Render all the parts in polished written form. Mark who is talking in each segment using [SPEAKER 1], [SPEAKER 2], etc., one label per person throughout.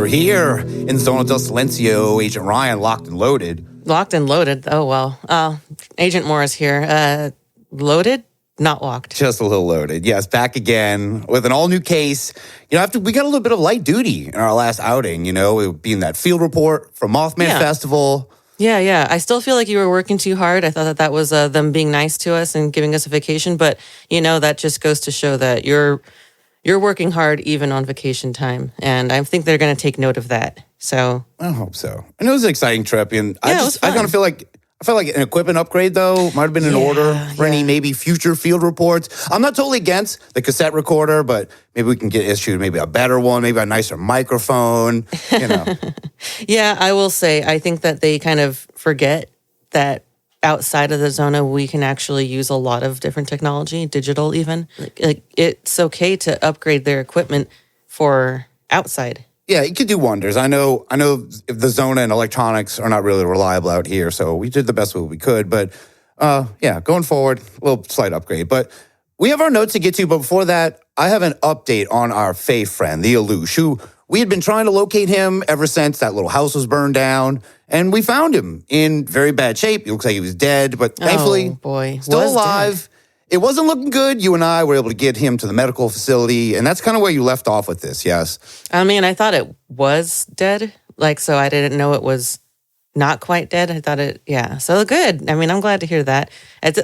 [SPEAKER 1] We're here in Zona del Silencio. Agent Ryan, locked and loaded.
[SPEAKER 2] Locked and loaded. Oh, well. Agent Mora's here. Loaded? Not locked.
[SPEAKER 1] Just a little loaded. Yes, back again with an all-new case. After we got a little bit of light duty in our last outing, it being that field report from Mothman Festival.
[SPEAKER 2] Yeah. I still feel like you were working too hard. I thought that was them being nice to us and giving us a vacation. But, that just goes to show that you're working hard even on vacation time. And I think they're going to take note of that. So
[SPEAKER 1] I hope so. And it was an exciting trip. And
[SPEAKER 2] it was fun.
[SPEAKER 1] I kind of feel like an equipment upgrade, though, might have been in order for any maybe future field reports. I'm not totally against the cassette recorder, but maybe we can get issued maybe a better one, maybe a nicer microphone,
[SPEAKER 2] Yeah, I will say, I think that they kind of forget that outside of the Zona, we can actually use a lot of different technology, digital even. Like it's okay to upgrade their equipment for outside.
[SPEAKER 1] Yeah, it could do wonders. I know if the Zona and electronics are not really reliable out here, so we did the best we could. But going forward, a little slight upgrade. But we have our notes to get to, but before that, I have an update on our Faye friend, the Alush, who we had been trying to locate him ever since that little house was burned down, and we found him in very bad shape. It looks like he was dead, but thankfully, still alive. Dead. It wasn't looking good. You and I were able to get him to the medical facility, and that's kind of where you left off with this, yes?
[SPEAKER 2] I mean, I thought it was dead, so I didn't know it was not quite dead. I thought so good. I mean, I'm glad to hear that.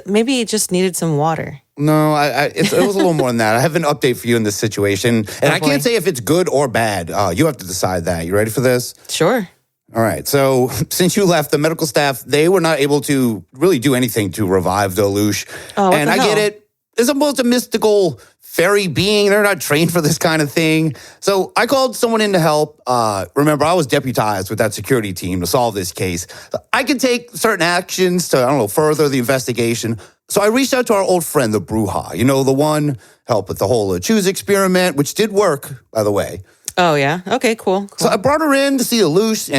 [SPEAKER 2] Maybe it just needed some water.
[SPEAKER 1] No, it was a little more than that. I have an update for you in this situation, and I can't say if it's good or bad. You have to decide that. You ready for this?
[SPEAKER 2] Sure.
[SPEAKER 1] All right. So since you left, the medical staff, they were not able to really do anything to revive the Alush.
[SPEAKER 2] Oh,
[SPEAKER 1] and I get it. It's almost a mystical fairy being. They're not trained for this kind of thing. So I called someone in to help. Remember, I was deputized with that security team to solve this case. So I could take certain actions to, further the investigation. So I reached out to our old friend, the Bruja. The one help with the whole choose experiment, which did work, by the way.
[SPEAKER 2] Oh, yeah? Okay, cool.
[SPEAKER 1] So I brought her in to see Alush,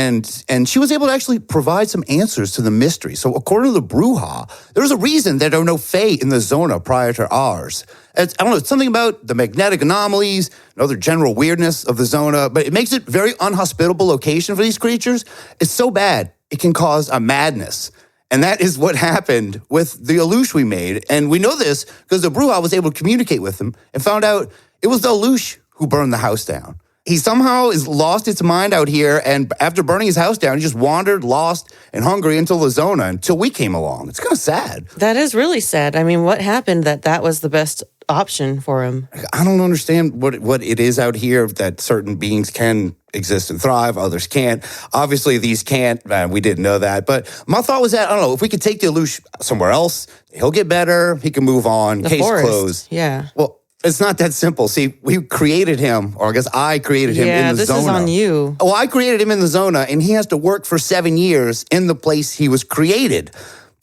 [SPEAKER 1] and she was able to actually provide some answers to the mystery. So according to the Bruja, there's a reason there are no Fae in the Zona prior to ours. It's something about the magnetic anomalies, the general weirdness of the Zona, but it makes it very unhospitable location for these creatures. It's so bad, it can cause a madness. And that is what happened with the Alush we made. And we know this because the Bruja was able to communicate with them and found out it was the Alush who burned the house down. He somehow is lost its mind out here, and after burning his house down, he just wandered, lost, and hungry until the Zona, until we came along. It's kind of sad.
[SPEAKER 2] That is really sad. I mean, what happened that was the best option for him?
[SPEAKER 1] I don't understand what it is out here that certain beings can exist and thrive, others can't. Obviously, these can't. We didn't know that. But my thought was that, if we could take the Alush somewhere else, he'll get better, he can move on, case closed.
[SPEAKER 2] Yeah.
[SPEAKER 1] Well, it's not that simple. See, we created him, or I guess I created him in the Zona.
[SPEAKER 2] Yeah, this is on you.
[SPEAKER 1] Well, I created him in the Zona, and he has to work for 7 years in the place he was created.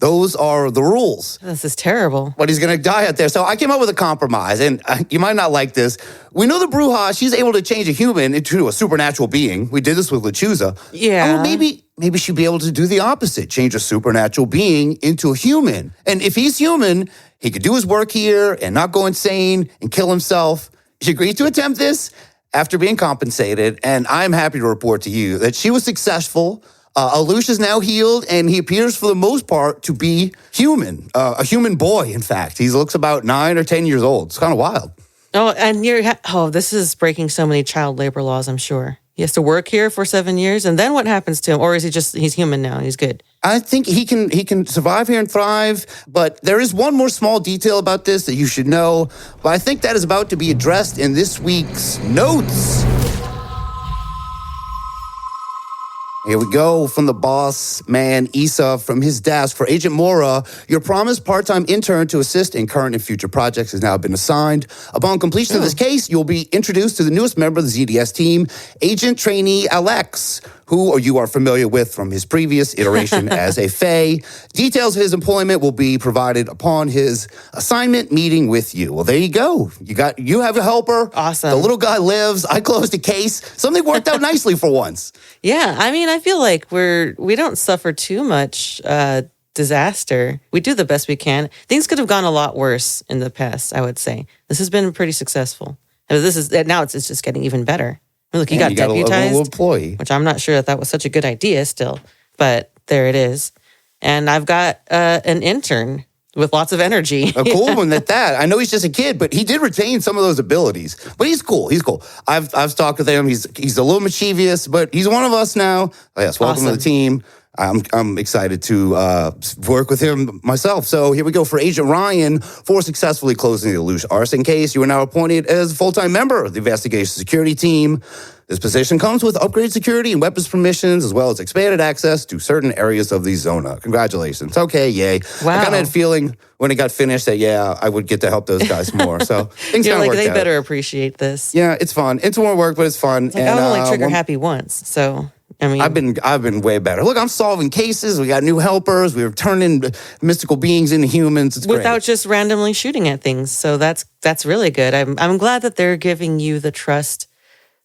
[SPEAKER 1] Those are the rules.
[SPEAKER 2] This is terrible.
[SPEAKER 1] But he's going to die out there. So I came up with a compromise, and you might not like this. We know the Bruja, she's able to change a human into a supernatural being. We did this with Lechuza.
[SPEAKER 2] Yeah.
[SPEAKER 1] Maybe she'd be able to do the opposite, change a supernatural being into a human. And if he's human, he could do his work here and not go insane and kill himself. She agreed to attempt this after being compensated, and I'm happy to report to you that she was successful. Alush is now healed, and he appears for the most part to be human, a human boy, in fact. He looks about 9 or 10 years old. It's kind of wild.
[SPEAKER 2] Oh, and this is breaking so many child labor laws, I'm sure. He has to work here for 7 years, and then what happens to him? Or is he's human now, he's good?
[SPEAKER 1] I think he can survive here and thrive, but there is one more small detail about this that you should know, but I think that is about to be addressed in this week's Notes. Here we go from the boss man, Issa, from his desk. For Agent Mora, your promised part-time intern to assist in current and future projects has now been assigned. Upon completion of this case, you'll be introduced to the newest member of the ZDS team, Agent Trainee Alex, who you are familiar with from his previous iteration as a Fae. Details of his employment will be provided upon his assignment meeting with you. Well, there you go. You have a helper.
[SPEAKER 2] Awesome.
[SPEAKER 1] The little guy lives. I closed a case. Something worked out nicely for once.
[SPEAKER 2] Yeah, I mean, I feel like we don't suffer too much disaster. We do the best we can. Things could have gone a lot worse in the past, I would say. This has been pretty successful. And now it's just getting even better. Look, you
[SPEAKER 1] And
[SPEAKER 2] got
[SPEAKER 1] a
[SPEAKER 2] deputized,
[SPEAKER 1] little employee.
[SPEAKER 2] which I'm not sure that was such a good idea still, but there it is. And I've got an intern with lots of energy.
[SPEAKER 1] A cool one at that. I know he's just a kid, but he did retain some of those abilities. But he's cool. He's cool. I've talked with him. He's a little mischievous, but he's one of us now. Yes, welcome to the team. I'm excited to work with him myself. So here we go for Agent Ryan for successfully closing the Lelouch arson case. You are now appointed as a full-time member of the investigation security team. This position comes with upgraded security and weapons permissions, as well as expanded access to certain areas of the Zona. Congratulations. Okay, yay.
[SPEAKER 2] Wow.
[SPEAKER 1] I kind of had a feeling when it got finished that, I would get to help those guys more. So things kind of worked
[SPEAKER 2] they
[SPEAKER 1] out.
[SPEAKER 2] better appreciate this.
[SPEAKER 1] Yeah, it's fun. It's more work, but it's fun.
[SPEAKER 2] I was only trigger happy once, so... I mean,
[SPEAKER 1] I've been way better. Look, I'm solving cases. We got new helpers. We're turning mystical beings into humans. It's
[SPEAKER 2] without
[SPEAKER 1] great.
[SPEAKER 2] just randomly shooting at things. So that's really good. I'm glad that they're giving you the trust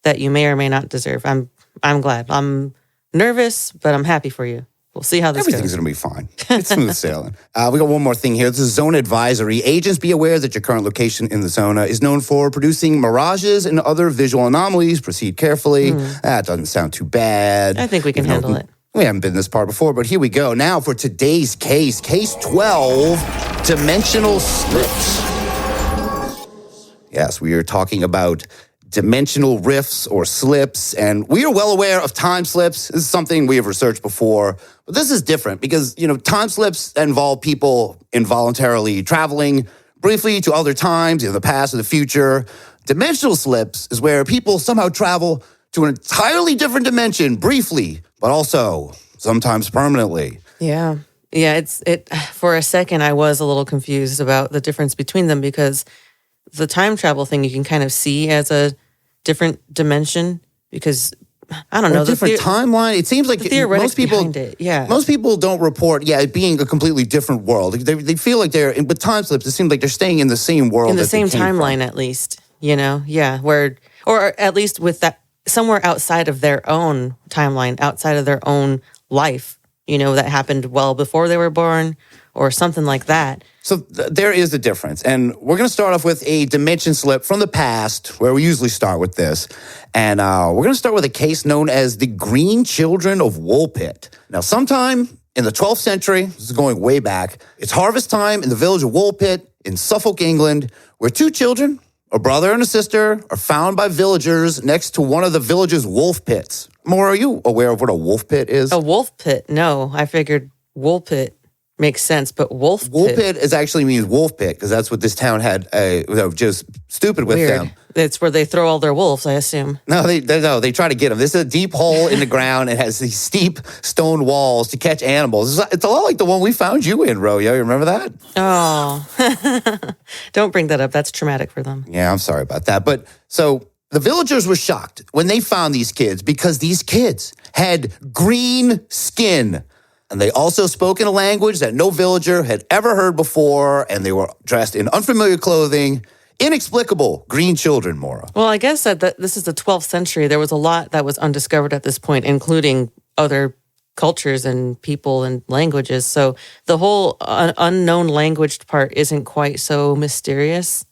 [SPEAKER 2] that you may or may not deserve. I'm glad. I'm nervous, but I'm happy for you. We'll see how this
[SPEAKER 1] Everything's
[SPEAKER 2] goes.
[SPEAKER 1] going to be fine. It's smooth sailing. We got one more thing here. This is Zona Advisory. Agents, be aware that your current location in the Zona is known for producing mirages and other visual anomalies. Proceed carefully. That doesn't sound too bad.
[SPEAKER 2] I think we can handle it.
[SPEAKER 1] We haven't been this part before, but here we go. Now for today's case, case 12, dimensional slips. Yes, we are talking about dimensional rifts or slips, and we are well aware of time slips. This is something we have researched before, but this is different because, time slips involve people involuntarily traveling briefly to other times, the past or the future. Dimensional slips is where people somehow travel to an entirely different dimension briefly, but also sometimes permanently.
[SPEAKER 2] Yeah. Yeah, for a second I was a little confused about the difference between them because the time travel thing you can kind of see as a different dimension because I don't know,
[SPEAKER 1] different timeline. It seems like most people most people don't report it being a completely different world. They feel like they're with time slips. It seems like they're staying in the same world,
[SPEAKER 2] in the same timeline at least. Where or at least with that somewhere outside of their own timeline, outside of their own life. That happened well before they were born or something like that.
[SPEAKER 1] So there is a difference. And we're going to start off with a dimension slip from the past, where we usually start with this. And we're going to start with a case known as the Green Children of Woolpit. Now, sometime in the 12th century, this is going way back, it's harvest time in the village of Woolpit in Suffolk, England, where two children, a brother and a sister, are found by villagers next to one of the village's wolf pits. Maura, are you aware of what a wolf pit is?
[SPEAKER 2] A wolf pit? No, I figured wool pit makes sense, but wolf
[SPEAKER 1] pit is actually means wolf pit because that's what this town had. Just stupid with
[SPEAKER 2] Weird.
[SPEAKER 1] them.
[SPEAKER 2] It's where they throw all their wolves, I assume.
[SPEAKER 1] No, they try to get them. This is a deep hole in the ground. It has these steep stone walls to catch animals. It's a lot like the one we found you in, Royo. You remember that?
[SPEAKER 2] Oh, don't bring that up. That's traumatic for them.
[SPEAKER 1] Yeah, I'm sorry about that. But so the villagers were shocked when they found these kids because these kids had green skin. And they also spoke in a language that no villager had ever heard before, and they were dressed in unfamiliar clothing. Inexplicable green children, Maura.
[SPEAKER 2] Well, I guess that this is the 12th century. There was a lot that was undiscovered at this point, including other cultures and people and languages. So the whole unknown language part isn't quite so mysterious.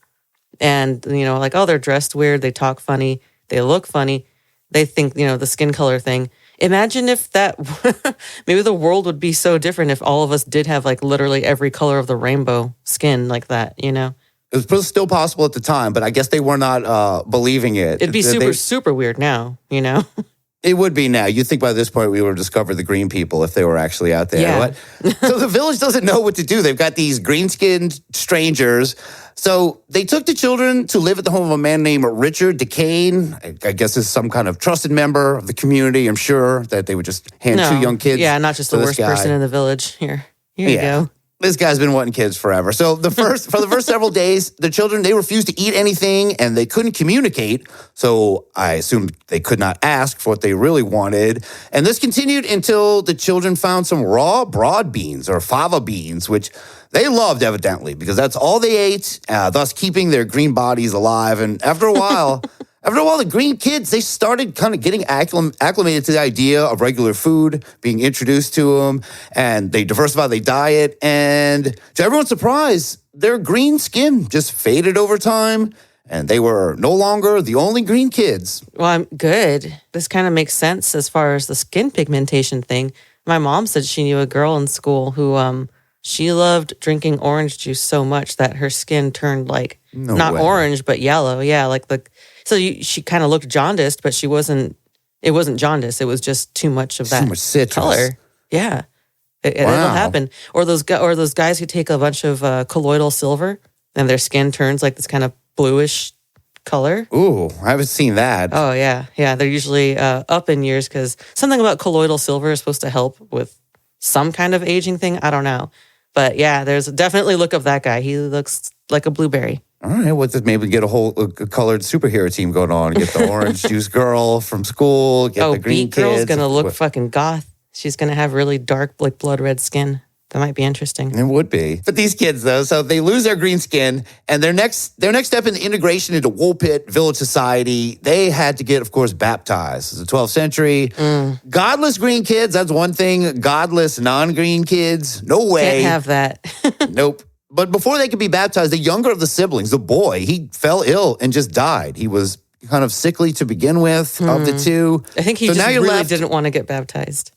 [SPEAKER 2] And, they're dressed weird, they talk funny, they look funny, they think, the skin color thing. Imagine if that, maybe the world would be so different if all of us did have literally every color of the rainbow skin like that,
[SPEAKER 1] It was still possible at the time, but I guess they were not believing it.
[SPEAKER 2] It'd be super weird now,
[SPEAKER 1] It would be now. You'd think by this point we would have discovered the green people if they were actually out there.
[SPEAKER 2] Yeah.
[SPEAKER 1] So the village doesn't know what to do. They've got these green-skinned strangers. So they took the children to live at the home of a man named Richard DeCane. I guess is some kind of trusted member of the community. I'm sure that they would just hand two young kids.
[SPEAKER 2] Yeah, not just the worst person in the village. Here you go.
[SPEAKER 1] This guy's been wanting kids forever. So for the first several days, the children, they refused to eat anything and they couldn't communicate. So I assumed they could not ask for what they really wanted. And this continued until the children found some raw broad beans or fava beans, which they loved evidently because that's all they ate, thus keeping their green bodies alive. And after a while, the green kids, they started kind of getting acclimated to the idea of regular food, being introduced to them, and they diversified their diet. And to everyone's surprise, their green skin just faded over time, And they were no longer the only green kids.
[SPEAKER 2] Well, I'm good. This kind of makes sense as far as the skin pigmentation thing. My mom said she knew a girl in school who she loved drinking orange juice so much that her skin turned like not orange but yellow. Yeah, like she kind of looked jaundiced, but it wasn't jaundice. It was just too much of that
[SPEAKER 1] citrus
[SPEAKER 2] color. Yeah. It'll happen. Or those guys who take a bunch of colloidal silver and their skin turns like this kind of bluish color.
[SPEAKER 1] Ooh, I haven't seen that.
[SPEAKER 2] Oh, yeah. Yeah, they're usually up in years because something about colloidal silver is supposed to help with some kind of aging thing. I don't know. But yeah, there's definitely look of that guy. He looks like a blueberry.
[SPEAKER 1] All right, well, maybe get a whole colored superhero team going on. Get the orange juice girl from school. Get the green
[SPEAKER 2] Beat Girl's
[SPEAKER 1] kids.
[SPEAKER 2] going to look fucking goth. She's going to have really dark, like blood red skin. That might be interesting.
[SPEAKER 1] It would be. But these kids, though, so they lose their green skin, and their next step in the integration into Woolpit village society, they had to get, of course, baptized. It's the 12th century. Godless green kids, that's one thing. Godless non-green kids, no way.
[SPEAKER 2] Can't have that.
[SPEAKER 1] Nope. But before they could be baptized, the younger of the siblings, the boy, he fell ill and just died. He was kind of sickly to begin with of the two.
[SPEAKER 2] I think he just really didn't want to get baptized.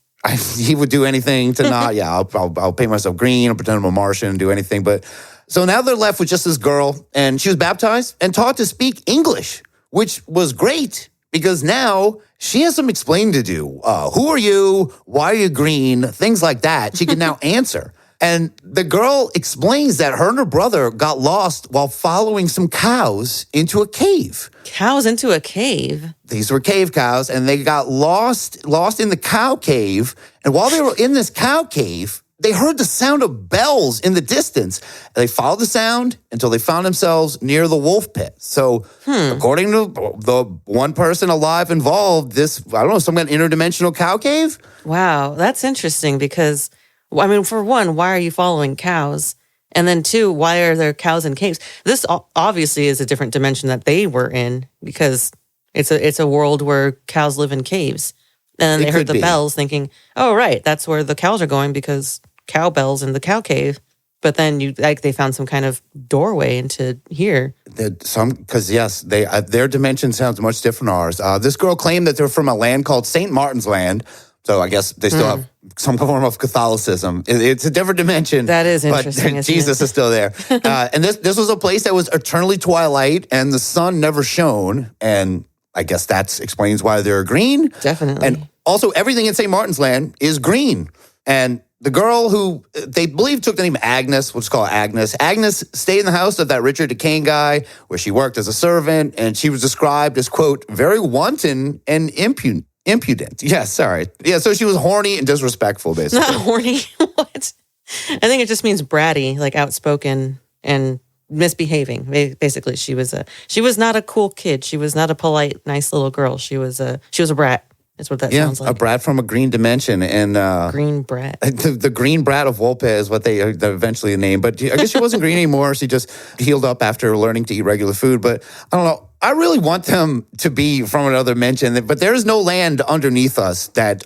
[SPEAKER 1] He would do anything to not, I'll paint myself green, I'll pretend I'm a Martian, do anything. But so now they're left with just this girl, and she was baptized and taught to speak English, which was great because now she has some explaining to do. Who are you? Why are you green? Things like that. She can now answer. And the girl explains that her and her brother got lost while following some cows into a cave.
[SPEAKER 2] Cows into a cave?
[SPEAKER 1] These were cave cows, and they got lost in the cow cave. And while they were in this cow cave, they heard the sound of bells in the distance. And they followed the sound until they found themselves near the wolf pit. So according to the one person alive involved, some kind of interdimensional cow cave?
[SPEAKER 2] Wow, that's interesting because... I mean, for one, why are you following cows? And then two, why are there cows in caves? This obviously is a different dimension that they were in because it's a world where cows live in caves. And then they heard the bells thinking, oh, right, that's where the cows are going because cow bells in the cow cave. But then they found some kind of doorway into here. Because
[SPEAKER 1] yes, their dimension sounds much different than ours. This girl claimed that they're from a land called St. Martin's Land. So I guess they still have some form of Catholicism. It's a different dimension.
[SPEAKER 2] That is interesting.
[SPEAKER 1] But Jesus is still there. And this was a place that was eternally twilight and the sun never shone. And I guess that explains why they're green.
[SPEAKER 2] Definitely.
[SPEAKER 1] And also everything in St. Martin's Land is green. And the girl who they believe took the name Agnes, we'll just call her Agnes. Agnes stayed in the house of that Richard DeCane guy where she worked as a servant. And she was described as, quote, very wanton and impudent. Yeah, sorry. Yeah, so she was horny and disrespectful, basically.
[SPEAKER 2] Not horny? What? I think it just means bratty, like outspoken and misbehaving. Basically, she was not a cool kid. She was not a polite, nice little girl. She was a brat. That's what that sounds like.
[SPEAKER 1] A brat from a green dimension. And
[SPEAKER 2] green brat.
[SPEAKER 1] The green brat of Wolpe is what they eventually named. But I guess she wasn't green anymore. She just healed up after learning to eat regular food. But I don't know. I really want them to be from another dimension. But there is no land underneath us that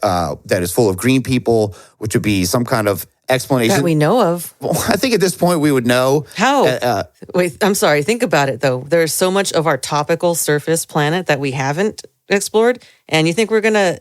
[SPEAKER 1] is full of green people, which would be some kind of explanation.
[SPEAKER 2] That we know of.
[SPEAKER 1] Well, I think at this point we would know.
[SPEAKER 2] How? Wait, I'm sorry. Think about it, though. There's so much of our topical surface planet that we haven't explored, and you think we're gonna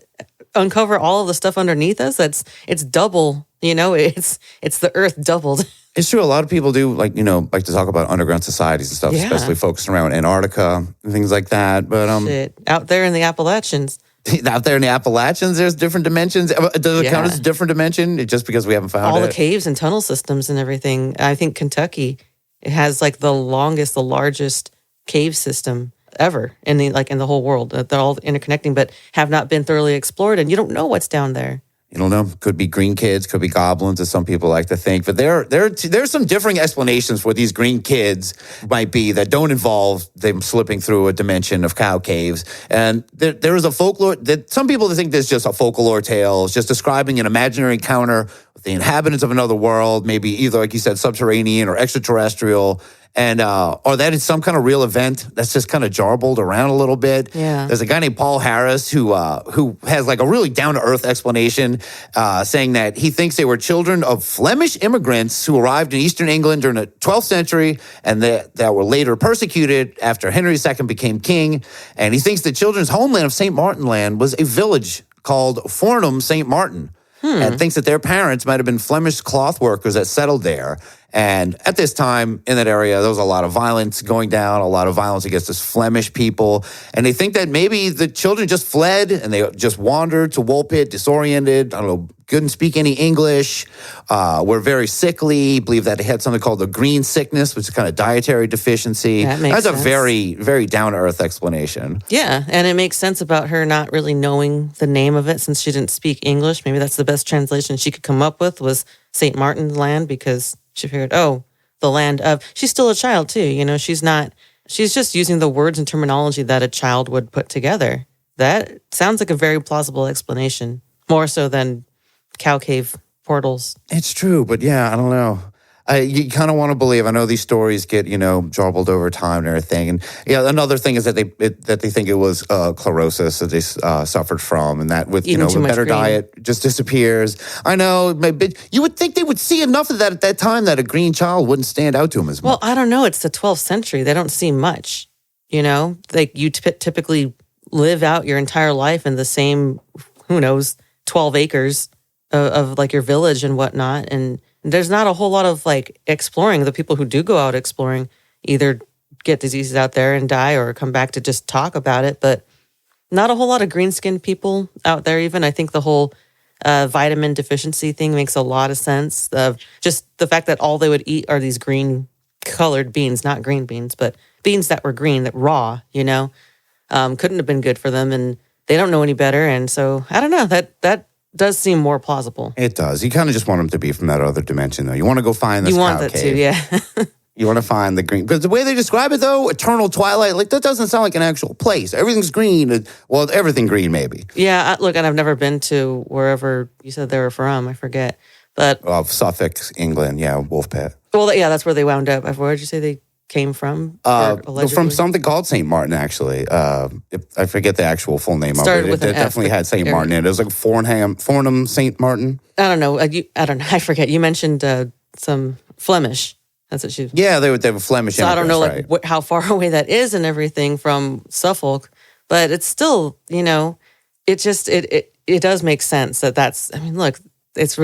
[SPEAKER 2] uncover all of the stuff underneath us? It's double. It's the Earth doubled.
[SPEAKER 1] It's true. A lot of people do like to talk about underground societies and stuff, especially focused around Antarctica and things like that. But
[SPEAKER 2] Shit. Out there in the Appalachians.
[SPEAKER 1] Out there in the Appalachians, there's different dimensions. Does it count as a different dimension just because we haven't found
[SPEAKER 2] all the caves and tunnel systems and everything? I think Kentucky, it has like the largest cave system ever in the whole world. They're all interconnecting, but have not been thoroughly explored, and you don't know what's down there.
[SPEAKER 1] You don't know. Could be green kids, could be goblins, as some people like to think. But there's some differing explanations for these green kids might be that don't involve them slipping through a dimension of cow caves. And there is a folklore that some people think there's just a folklore tale. It's just describing an imaginary encounter with the inhabitants of another world, maybe either, like you said, subterranean or extraterrestrial. and or that it's some kind of real event that's just kind of jarbled around a little bit.
[SPEAKER 2] Yeah.
[SPEAKER 1] There's a guy named Paul Harris who has like a really down to earth explanation, saying that he thinks they were children of Flemish immigrants who arrived in Eastern England during the 12th century and that were later persecuted after Henry II became king. And he thinks the children's homeland of St. Martin Land was a village called Fornham St. Martin, and thinks that their parents might have been Flemish cloth workers that settled there. And at this time in that area, there was a lot of violence going down, a lot of violence against this Flemish people. And they think that maybe the children just fled and they just wandered to Woolpit, disoriented, I don't know, couldn't speak any English, were very sickly, believe that they had something called the green sickness, which is kind of dietary deficiency. That's a very, very down-to-earth explanation.
[SPEAKER 2] Yeah, and it makes sense about her not really knowing the name of it since she didn't speak English. Maybe that's the best translation she could come up with was St. Martin's Land because she figured, oh, the land of... She's still a child, too. You know, she's just using the words and terminology that a child would put together. That sounds like a very plausible explanation, more so than cow cave portals.
[SPEAKER 1] It's true, but yeah, I don't know. You kind of want to believe. I know these stories get, jarbled over time and everything. And yeah, another thing is that they think it was chlorosis that they suffered from, and that with a better diet just disappears. I know, but you would think they would see enough of that at that time that a green child wouldn't stand out to them as much.
[SPEAKER 2] Well, I don't know. It's the 12th century. They don't see much. Like you typically live out your entire life in the same, 12 acres of like your village and whatnot, and there's not a whole lot of like exploring. The people who do go out exploring either get diseases out there and die or come back to just talk about it, but not a whole lot of green-skinned people out there even. I think the whole vitamin deficiency thing makes a lot of sense. Just the fact that all they would eat are these green-colored beans, not green beans, but beans that were green, that raw, couldn't have been good for them, and they don't know any better, and so I don't know, that does seem more plausible.
[SPEAKER 1] It does. You kind of just want them to be from that other dimension, though. You want to go find this cow cave. You want that too,
[SPEAKER 2] yeah.
[SPEAKER 1] You want to find the green. Because the way they describe it, though, eternal twilight, like that doesn't sound like an actual place. Everything's green. Well, everything green, maybe.
[SPEAKER 2] Yeah, look, and I've never been to wherever you said they were from. I forget. But
[SPEAKER 1] Suffolk, England, yeah, Woolpit.
[SPEAKER 2] Well, yeah, that's where they wound up. Where did you say they came from?
[SPEAKER 1] From something called St. Martin, actually. I forget the actual full name of it. It definitely had St. Martin in it. It was like Fornham St. Martin.
[SPEAKER 2] I don't know. I don't know. I forget. You mentioned some Flemish. That's what she...
[SPEAKER 1] Yeah, they were Flemish.
[SPEAKER 2] So I don't know how far away that is and everything from Suffolk, but it's still, it just, it does make sense that's, I mean, look, it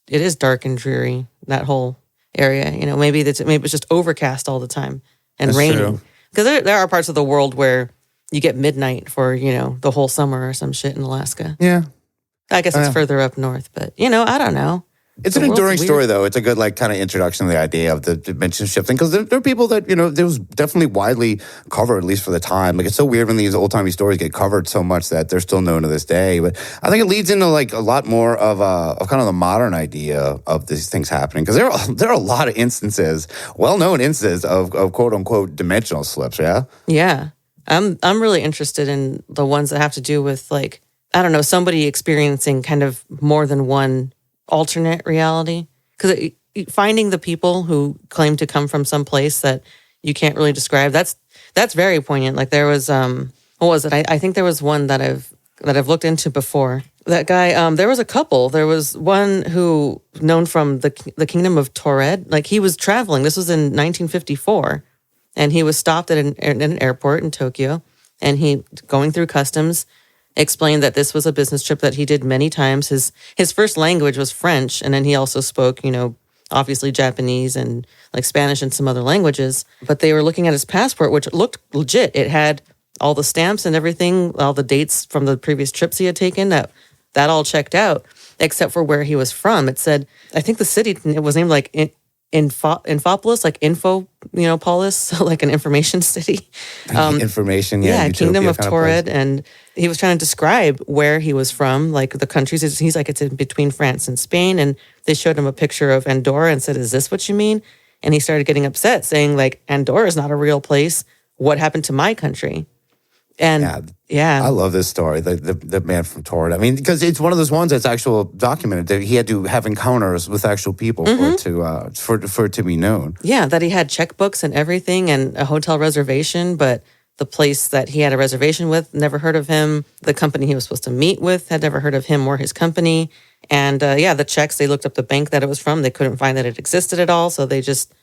[SPEAKER 2] is dark and dreary, that whole area. Maybe it's just overcast all the time and
[SPEAKER 1] That's
[SPEAKER 2] raining. Because there are parts of the world where you get midnight for, the whole summer or some shit in Alaska.
[SPEAKER 1] Yeah.
[SPEAKER 2] I guess it's further up north, but, I don't know.
[SPEAKER 1] It's an enduring story, though. It's a good, kind of introduction to the idea of the dimension shifting. Because there are people that, there was definitely widely covered, at least for the time. Like, it's so weird when these old-timey stories get covered so much that they're still known to this day. But I think it leads into, a lot more of kind of the modern idea of these things happening. Because there are a lot of instances, well-known instances of quote-unquote dimensional slips, yeah?
[SPEAKER 2] Yeah. I'm really interested in the ones that have to do with, somebody experiencing kind of more than one alternate reality, because finding the people who claim to come from some place that you can't really describe, that's very poignant. Like there was what was it? I think there was one that I've looked into before. That guy, there was a couple. There was one who known from the kingdom of Taured. Like he was traveling. This was in 1954, and he was stopped at an airport in Tokyo, and he going through customs. Explained that this was a business trip that he did many times. His first language was French, and then he also spoke, obviously Japanese and like Spanish and some other languages. But they were looking at his passport, which looked legit. It had all the stamps and everything, all the dates from the previous trips he had taken. That all checked out, except for where he was from. It said, I think the city, it was named like Infopolis, like info, polis, so like an information city.
[SPEAKER 1] Information, yeah.
[SPEAKER 2] Kingdom of Taured, and he was trying to describe where he was from, like the countries. He's like, it's in between France and Spain, and they showed him a picture of Andorra and said, is this what you mean? And he started getting upset, saying like, Andorra is not a real place. What happened to my country? And
[SPEAKER 1] I love this story, the man from Torrid. I mean, because it's one of those ones that's actual documented that he had to have encounters with actual people for it to be known.
[SPEAKER 2] Yeah, that he had checkbooks and everything and a hotel reservation, but the place that he had a reservation with never heard of him. The company he was supposed to meet with had never heard of him or his company. And the checks, they looked up the bank that it was from. They couldn't find that it existed at all. So they just,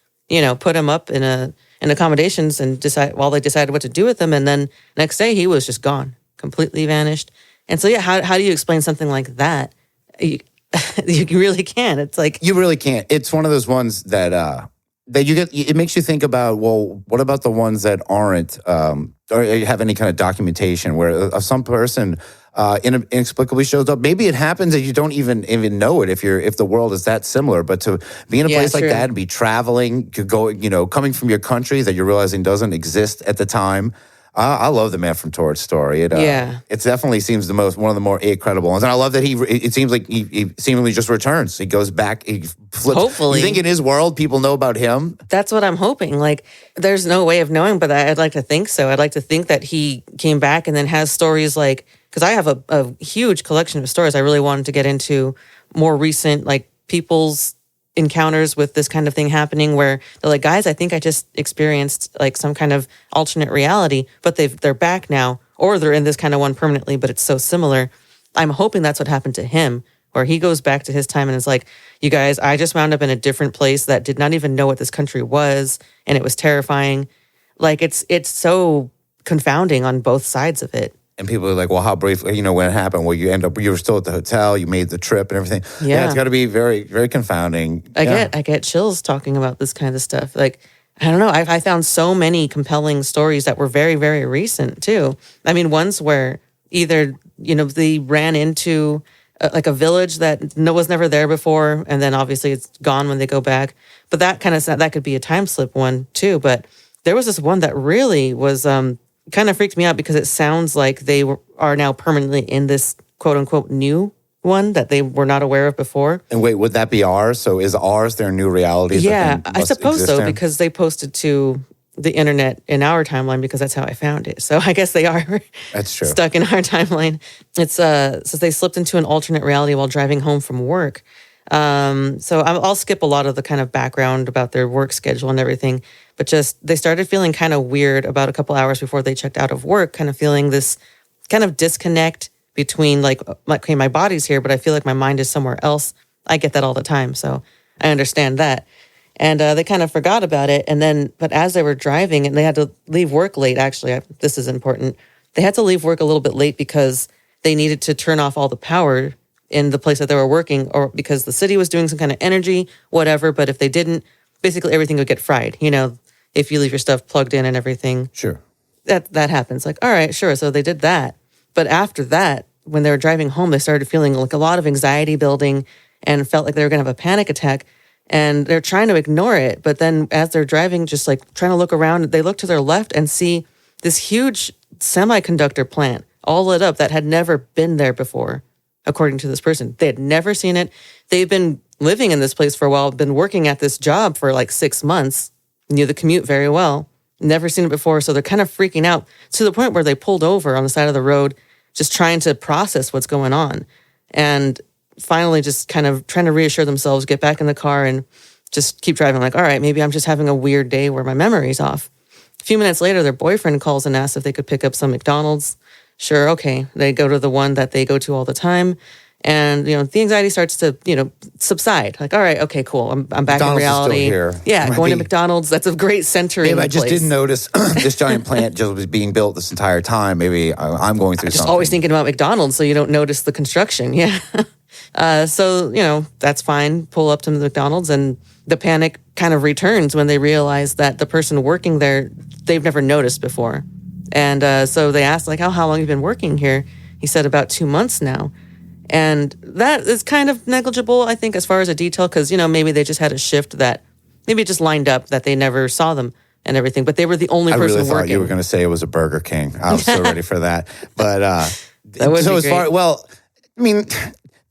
[SPEAKER 2] put him up in accommodations and they decided what to do with him. And then next day he was just gone, completely vanished. And so, how do you explain something like that? You really can't. It's like,
[SPEAKER 1] you really can't. It's one of those ones that you get. It makes you think about, well, what about the ones that aren't or have any kind of documentation where some person inexplicably shows up? Maybe it happens that you don't even know it if the world is that similar. But to be in a place like that and be traveling, to go, coming from your country that you're realizing doesn't exist at the time. I love the man from Torrid story. It definitely seems one of the more credible ones, and I love that it seems like he seemingly just returns. He goes back. He flips.
[SPEAKER 2] Hopefully,
[SPEAKER 1] you think in his world people know about him.
[SPEAKER 2] That's what I'm hoping. Like, there's no way of knowing, but I'd like to think so. I'd like to think that he came back and then has stories like, because I have a huge collection of stories. I really wanted to get into more recent, like, people's encounters with this kind of thing happening where they're like, guys, I think I just experienced like some kind of alternate reality, but they're back now, or they're in this kind of one permanently, but it's so similar. I'm hoping that's what happened to him, where he goes back to his time and is like, you guys, I just wound up in a different place that did not even know what this country was, and it was terrifying. Like, it's so confounding on both sides of it.
[SPEAKER 1] And people are like, well, how brief, when it happened? Well, you were still at the hotel, you made the trip and everything. Yeah, it's got to be very, very confounding.
[SPEAKER 2] I get chills talking about this kind of stuff. Like, I don't know. I found so many compelling stories that were very, very recent too. I mean, ones where either, they ran into like a village that was never there before, and then obviously it's gone when they go back. But that could be a time slip one too. But there was this one that really was kind of freaked me out because it sounds like they are now permanently in this quote unquote new one that they were not aware of before.
[SPEAKER 1] And wait, would that be ours? So is ours their new reality?
[SPEAKER 2] Yeah, I suppose so, because they posted to the internet in our timeline because that's how I found it. So I guess they are
[SPEAKER 1] that's true.
[SPEAKER 2] Stuck in our timeline. It's says they slipped into an alternate reality while driving home from work. So I'll skip a lot of the kind of background about their work schedule and everything, but just they started feeling kind of weird about a couple hours before they checked out of work, kind of feeling this kind of disconnect between like, okay, my body's here, but I feel like my mind is somewhere else. I get that all the time, so I understand that. And they kind of forgot about it. And then, but as they were driving, and they had to leave work late, actually, this is important. They had to leave work a little bit late because they needed to turn off all the power in the place that they were working, or because the city was doing some kind of energy, whatever. But if they didn't, basically everything would get fried. If you leave your stuff plugged in and everything.
[SPEAKER 1] Sure.
[SPEAKER 2] That happens. Like, all right, sure. So they did that. But after that, when they were driving home, they started feeling like a lot of anxiety building and felt like they were going to have a panic attack. And they're trying to ignore it. But then as they're driving, just like trying to look around, they look to their left and see this huge semiconductor plant all lit up that had never been there before, according to this person. They had never seen it. They've been living in this place for a while, been working at this job for like 6 months, knew the commute very well, never seen it before. So they're kind of freaking out to the point where they pulled over on the side of the road, just trying to process what's going on. And finally just kind of trying to reassure themselves, get back in the car and just keep driving. Like, all right, maybe I'm just having a weird day where my memory's off. A few minutes later, their boyfriend calls and asks if they could pick up some McDonald's. Sure, okay. They go to the one that they go to all the time. And, the anxiety starts to, subside. Like, all right, okay, cool. I'm back
[SPEAKER 1] McDonald's
[SPEAKER 2] in reality.
[SPEAKER 1] Is still here.
[SPEAKER 2] Yeah, going to McDonald's. That's a great centering
[SPEAKER 1] I just
[SPEAKER 2] place.
[SPEAKER 1] didn't notice this giant plant just was being built this entire time. Maybe I'm going through something.
[SPEAKER 2] Just always thinking about McDonald's so you don't notice the construction. Yeah. So, that's fine. Pull up to the McDonald's and the panic kind of returns when they realize that the person working there, they've never noticed before. And so they asked, like, how long have you been working here? He said about 2 months now. And that is kind of negligible, I think, as far as a detail, because, maybe they just had a shift that maybe it just lined up that they never saw them and everything, but they were the only person working.
[SPEAKER 1] I really thought you were going to say it was a Burger King. I was so ready for that. But
[SPEAKER 2] that would
[SPEAKER 1] so
[SPEAKER 2] be
[SPEAKER 1] as far,
[SPEAKER 2] great.
[SPEAKER 1] well, I mean,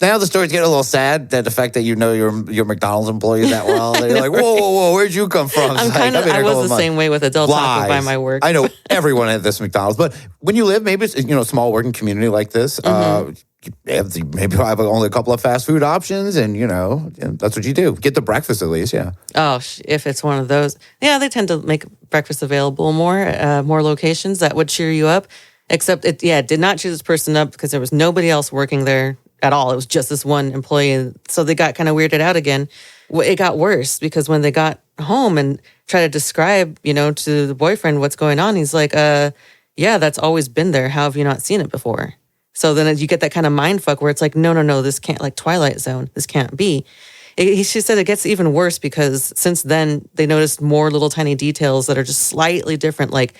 [SPEAKER 1] Now the story's getting a little sad that the fact that you know your McDonald's employees that well, they're like, whoa, where'd you come from?
[SPEAKER 2] I was the same way with adult taco by my work.
[SPEAKER 1] I know everyone at this McDonald's, but when you live, maybe it's a small working community like this, maybe I have only a couple of fast food options, and that's what you do. Get the breakfast at least, yeah.
[SPEAKER 2] Oh, if it's one of those, yeah, they tend to make breakfast available more locations. That would cheer you up. Except it did not cheer this person up because there was nobody else working there at all. It was just this one employee. So they got kind of weirded out again. It got worse because when they got home and tried to describe, to the boyfriend what's going on, he's like, yeah, that's always been there. How have you not seen it before? So then you get that kind of mind fuck where it's like, no, this can't, like Twilight Zone. This can't be. She said it gets even worse because since then they noticed more little tiny details that are just slightly different, like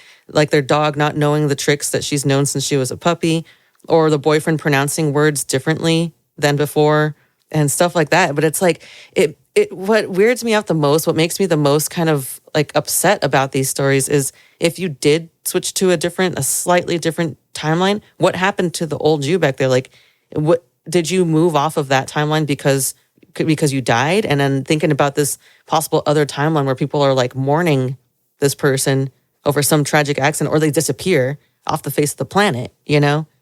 [SPEAKER 2] their dog not knowing the tricks that she's known since she was a puppy, or the boyfriend pronouncing words differently than before and stuff like that. But it's like, what weirds me out the most, what makes me the most kind of like upset about these stories is if you did switch to a slightly different timeline, what happened to the old you back there? Like, what did you move off of that timeline because you died? And then thinking about this possible other timeline where people are like mourning this person over some tragic accident or they disappear off the face of the planet,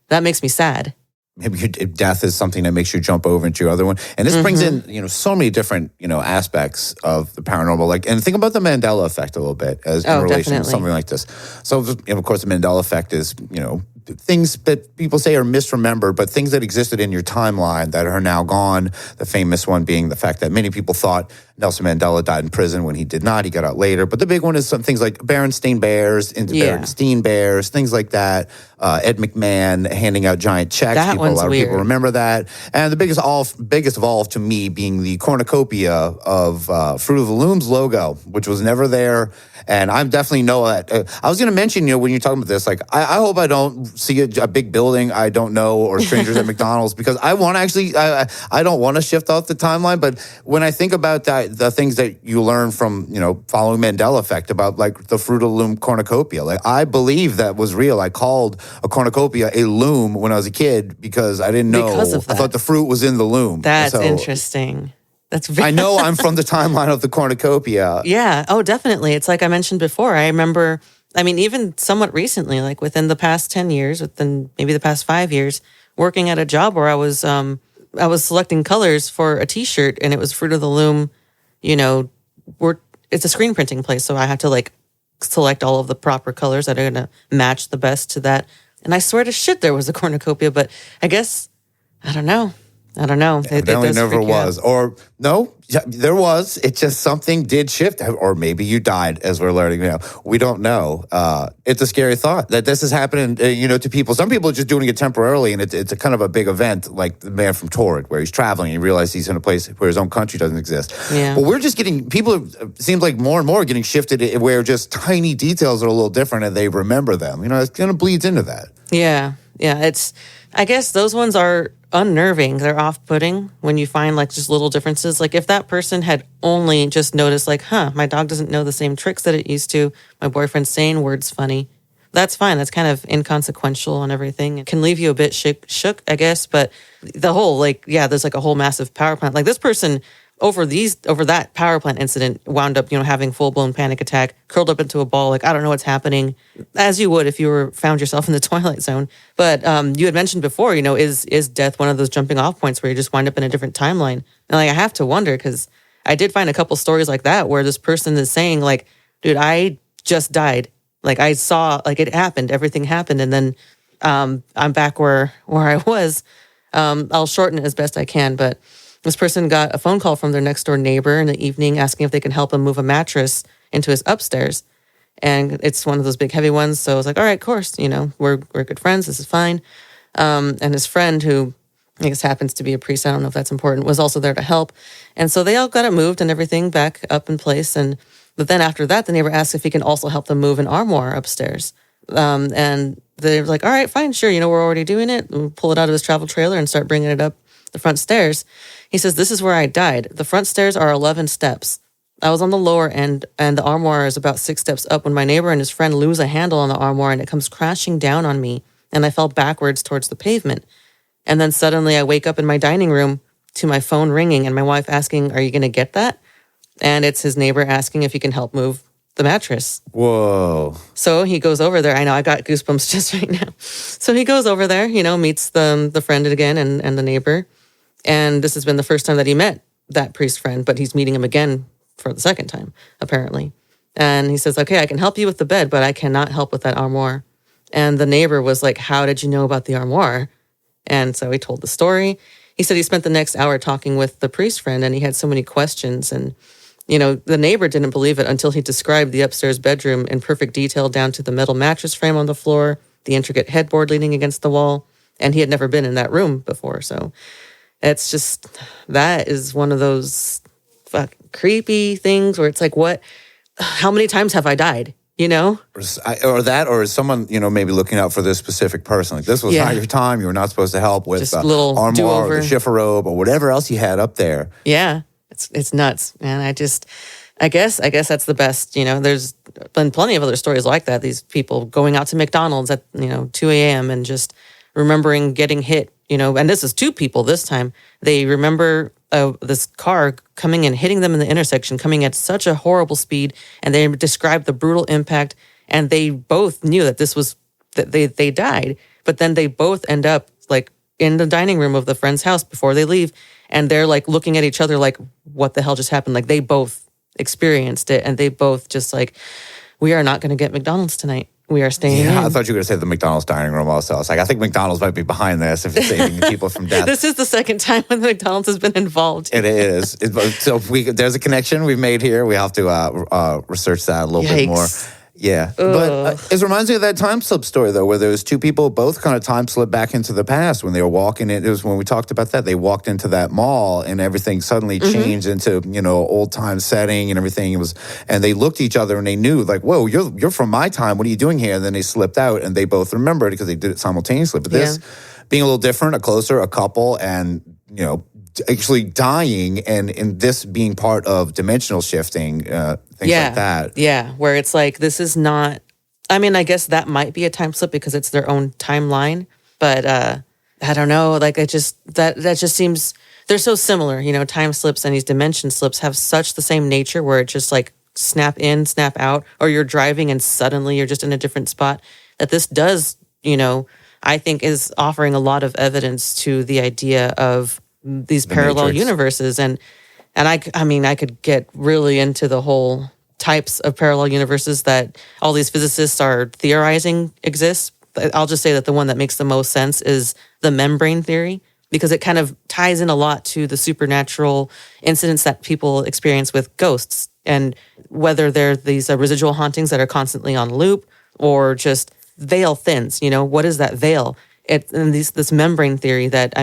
[SPEAKER 2] That makes me sad.
[SPEAKER 1] Maybe death is something that makes you jump over into your other one. And this brings in, so many different, aspects of the paranormal. And think about the Mandela effect a little bit in relation to something like this. So, of course, the Mandela effect is, things that people say are misremembered, but things that existed in your timeline that are now gone. The famous one being the fact that many people thought Nelson Mandela died in prison when he did not. He got out later. But the big one is some things like Berenstain Bears, Berenstain Bears, things like that. Ed McMahon handing out giant checks.
[SPEAKER 2] A lot
[SPEAKER 1] of people remember that. And the biggest of all to me being the cornucopia of Fruit of the Loom's logo, which was never there. And I definitely know that. I was going to mention, when you're talking about this, like, I hope I don't see a big building I don't know or strangers at McDonald's because I want to actually, I don't want to shift off the timeline. But when I think about that, the things that you learn from, following Mandela effect about like the Fruit of the Loom cornucopia, like I believe that was real. I called a cornucopia a loom when I was a kid because I didn't know.
[SPEAKER 2] Because of that.
[SPEAKER 1] I thought the fruit was in the loom.
[SPEAKER 2] That's interesting.
[SPEAKER 1] I know I'm from the timeline of the cornucopia.
[SPEAKER 2] Yeah. Oh, definitely. It's like I mentioned before. I remember, even somewhat recently, like within the past 10 years, within maybe the past 5 years, working at a job where I was selecting colors for a T-shirt, and it was Fruit of the Loom. It's a screen printing place, so I had to like select all of the proper colors that are going to match the best to that. And I swear to shit, there was a cornucopia, but I guess I don't know.
[SPEAKER 1] Evidently never was. Or no, there was. It's just something did shift. Or maybe you died, as we're learning now. We don't know. It's a scary thought that this is happening, to people. Some people are just doing it temporarily, and it's a kind of a big event, like the man from Torrid, where he's traveling and he realizes he's in a place where his own country doesn't exist.
[SPEAKER 2] Yeah.
[SPEAKER 1] But we're just getting, it seems like more and more are getting shifted where just tiny details are a little different and they remember them. It kind of bleeds into that.
[SPEAKER 2] Yeah. Yeah. I guess those ones are unnerving. They're off-putting when you find like just little differences. Like if that person had only just noticed like, my dog doesn't know the same tricks that it used to. My boyfriend's saying words funny. That's fine. That's kind of inconsequential and everything. It can leave you a bit shook, I guess. But the whole there's like a whole massive power plant. Like this person over that power plant incident wound up, having full-blown panic attack, curled up into a ball, like, I don't know what's happening, as you would if you found yourself in the Twilight Zone. But you had mentioned before, is death one of those jumping off points where you just wind up in a different timeline? And like, I have to wonder, because I did find a couple stories like that where this person is saying like, dude, I just died. Like I saw, like it happened, everything happened. And then I'm back where I was. I'll shorten it as best I can, but this person got a phone call from their next door neighbor in the evening asking if they can help him move a mattress into his upstairs. And it's one of those big heavy ones. So I was like, all right, of course, we're good friends. This is fine. And his friend, who I guess happens to be a priest, I don't know if that's important, was also there to help. And so they all got it moved and everything back up in place. But then after that, the neighbor asked if he can also help them move an armoire upstairs. And they were like, all right, fine, sure. We're already doing it. We'll pull it out of his travel trailer and start bringing it up the front stairs. He says, this is where I died. The front stairs are 11 steps. I was on the lower end, and the armoire is about 6 steps up when my neighbor and his friend lose a handle on the armoire, and it comes crashing down on me, and I fell backwards towards the pavement. And then suddenly I wake up in my dining room to my phone ringing and my wife asking, "Are you going to get that?" And it's his neighbor asking if he can help move the mattress.
[SPEAKER 1] Whoa.
[SPEAKER 2] So he goes over there. I know I got goosebumps just right now. So he goes over there, meets the friend again and the neighbor. And this has been the first time that he met that priest friend, but he's meeting him again for the second time, apparently. And he says, "Okay, I can help you with the bed, but I cannot help with that armoire." And the neighbor was like, "How did you know about the armoire?" And so he told the story. He said he spent the next hour talking with the priest friend and he had so many questions. And, the neighbor didn't believe it until he described the upstairs bedroom in perfect detail down to the metal mattress frame on the floor, the intricate headboard leaning against the wall. And he had never been in that room before. So it's just, that is one of those fucking creepy things where it's like, how many times have I died?
[SPEAKER 1] Or is someone, maybe looking out for this specific person. Like, this was not your time. You were not supposed to help with
[SPEAKER 2] just
[SPEAKER 1] the
[SPEAKER 2] little
[SPEAKER 1] armoire
[SPEAKER 2] do-over.
[SPEAKER 1] or the chifforobe or whatever else you had up there.
[SPEAKER 2] Yeah, it's nuts, man. I guess that's the best. There's been plenty of other stories like that. These people going out to McDonald's at 2 a.m. and just remembering getting hit. And this is two people this time. They remember this car coming and hitting them in the intersection, coming at such a horrible speed, and they described the brutal impact. And they both knew that they died, but then they both end up like in the dining room of the friend's house before they leave, and they're like looking at each other like, "What the hell just happened?" Like they both experienced it, and they both just like, "We are not going to get McDonald's tonight. We are staying in."
[SPEAKER 1] I thought you were going to say the McDonald's dining room also. I was like, I think McDonald's might be behind this if it's saving people from death.
[SPEAKER 2] This is the second time when McDonald's has been involved.
[SPEAKER 1] It is. So if there's a connection we've made here. We have to research that a little bit more. Yeah. But it reminds me of that time slip story, though, where there was two people both kind of time slip back into the past when they were walking in. It was when we talked about that. They walked into that mall and everything suddenly changed into, old time setting and everything. And they looked at each other and they knew, like, "Whoa, you're from my time. What are you doing here?" And then they slipped out and they both remembered because they did it simultaneously. But this being a little different, a couple, and, actually dying, and this being part of dimensional shifting, things like that.
[SPEAKER 2] Yeah, where it's like, this is not, I guess that might be a time slip because it's their own timeline, but I don't know, like that just seems, they're so similar, time slips and these dimension slips have such the same nature where it's just like snap in, snap out, or you're driving and suddenly you're just in a different spot, that this does, I think is offering a lot of evidence to the idea of these parallel
[SPEAKER 1] Matrix.
[SPEAKER 2] Universes. And I could get really into the whole types of parallel universes that all these physicists are theorizing exist. I'll just say that the one that makes the most sense is the membrane theory, because it kind of ties in a lot to the supernatural incidents that people experience with ghosts, and whether they're these residual hauntings that are constantly on loop or just veil thins. What is that veil? This membrane theory that,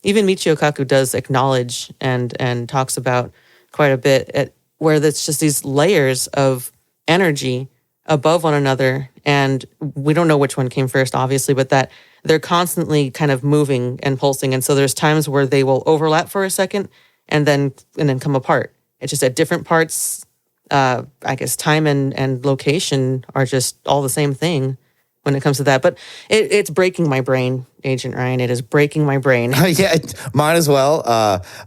[SPEAKER 2] even Michio Kaku does acknowledge and talks about quite a bit, where it's just these layers of energy above one another. And we don't know which one came first, obviously, but that they're constantly kind of moving and pulsing. And so there's times where they will overlap for a second and then come apart. It's just at different parts. I guess time and location are just all the same thing when it comes to that. But it's breaking my brain, Agent Ryan. It is breaking my brain.
[SPEAKER 1] Yeah, mine as well.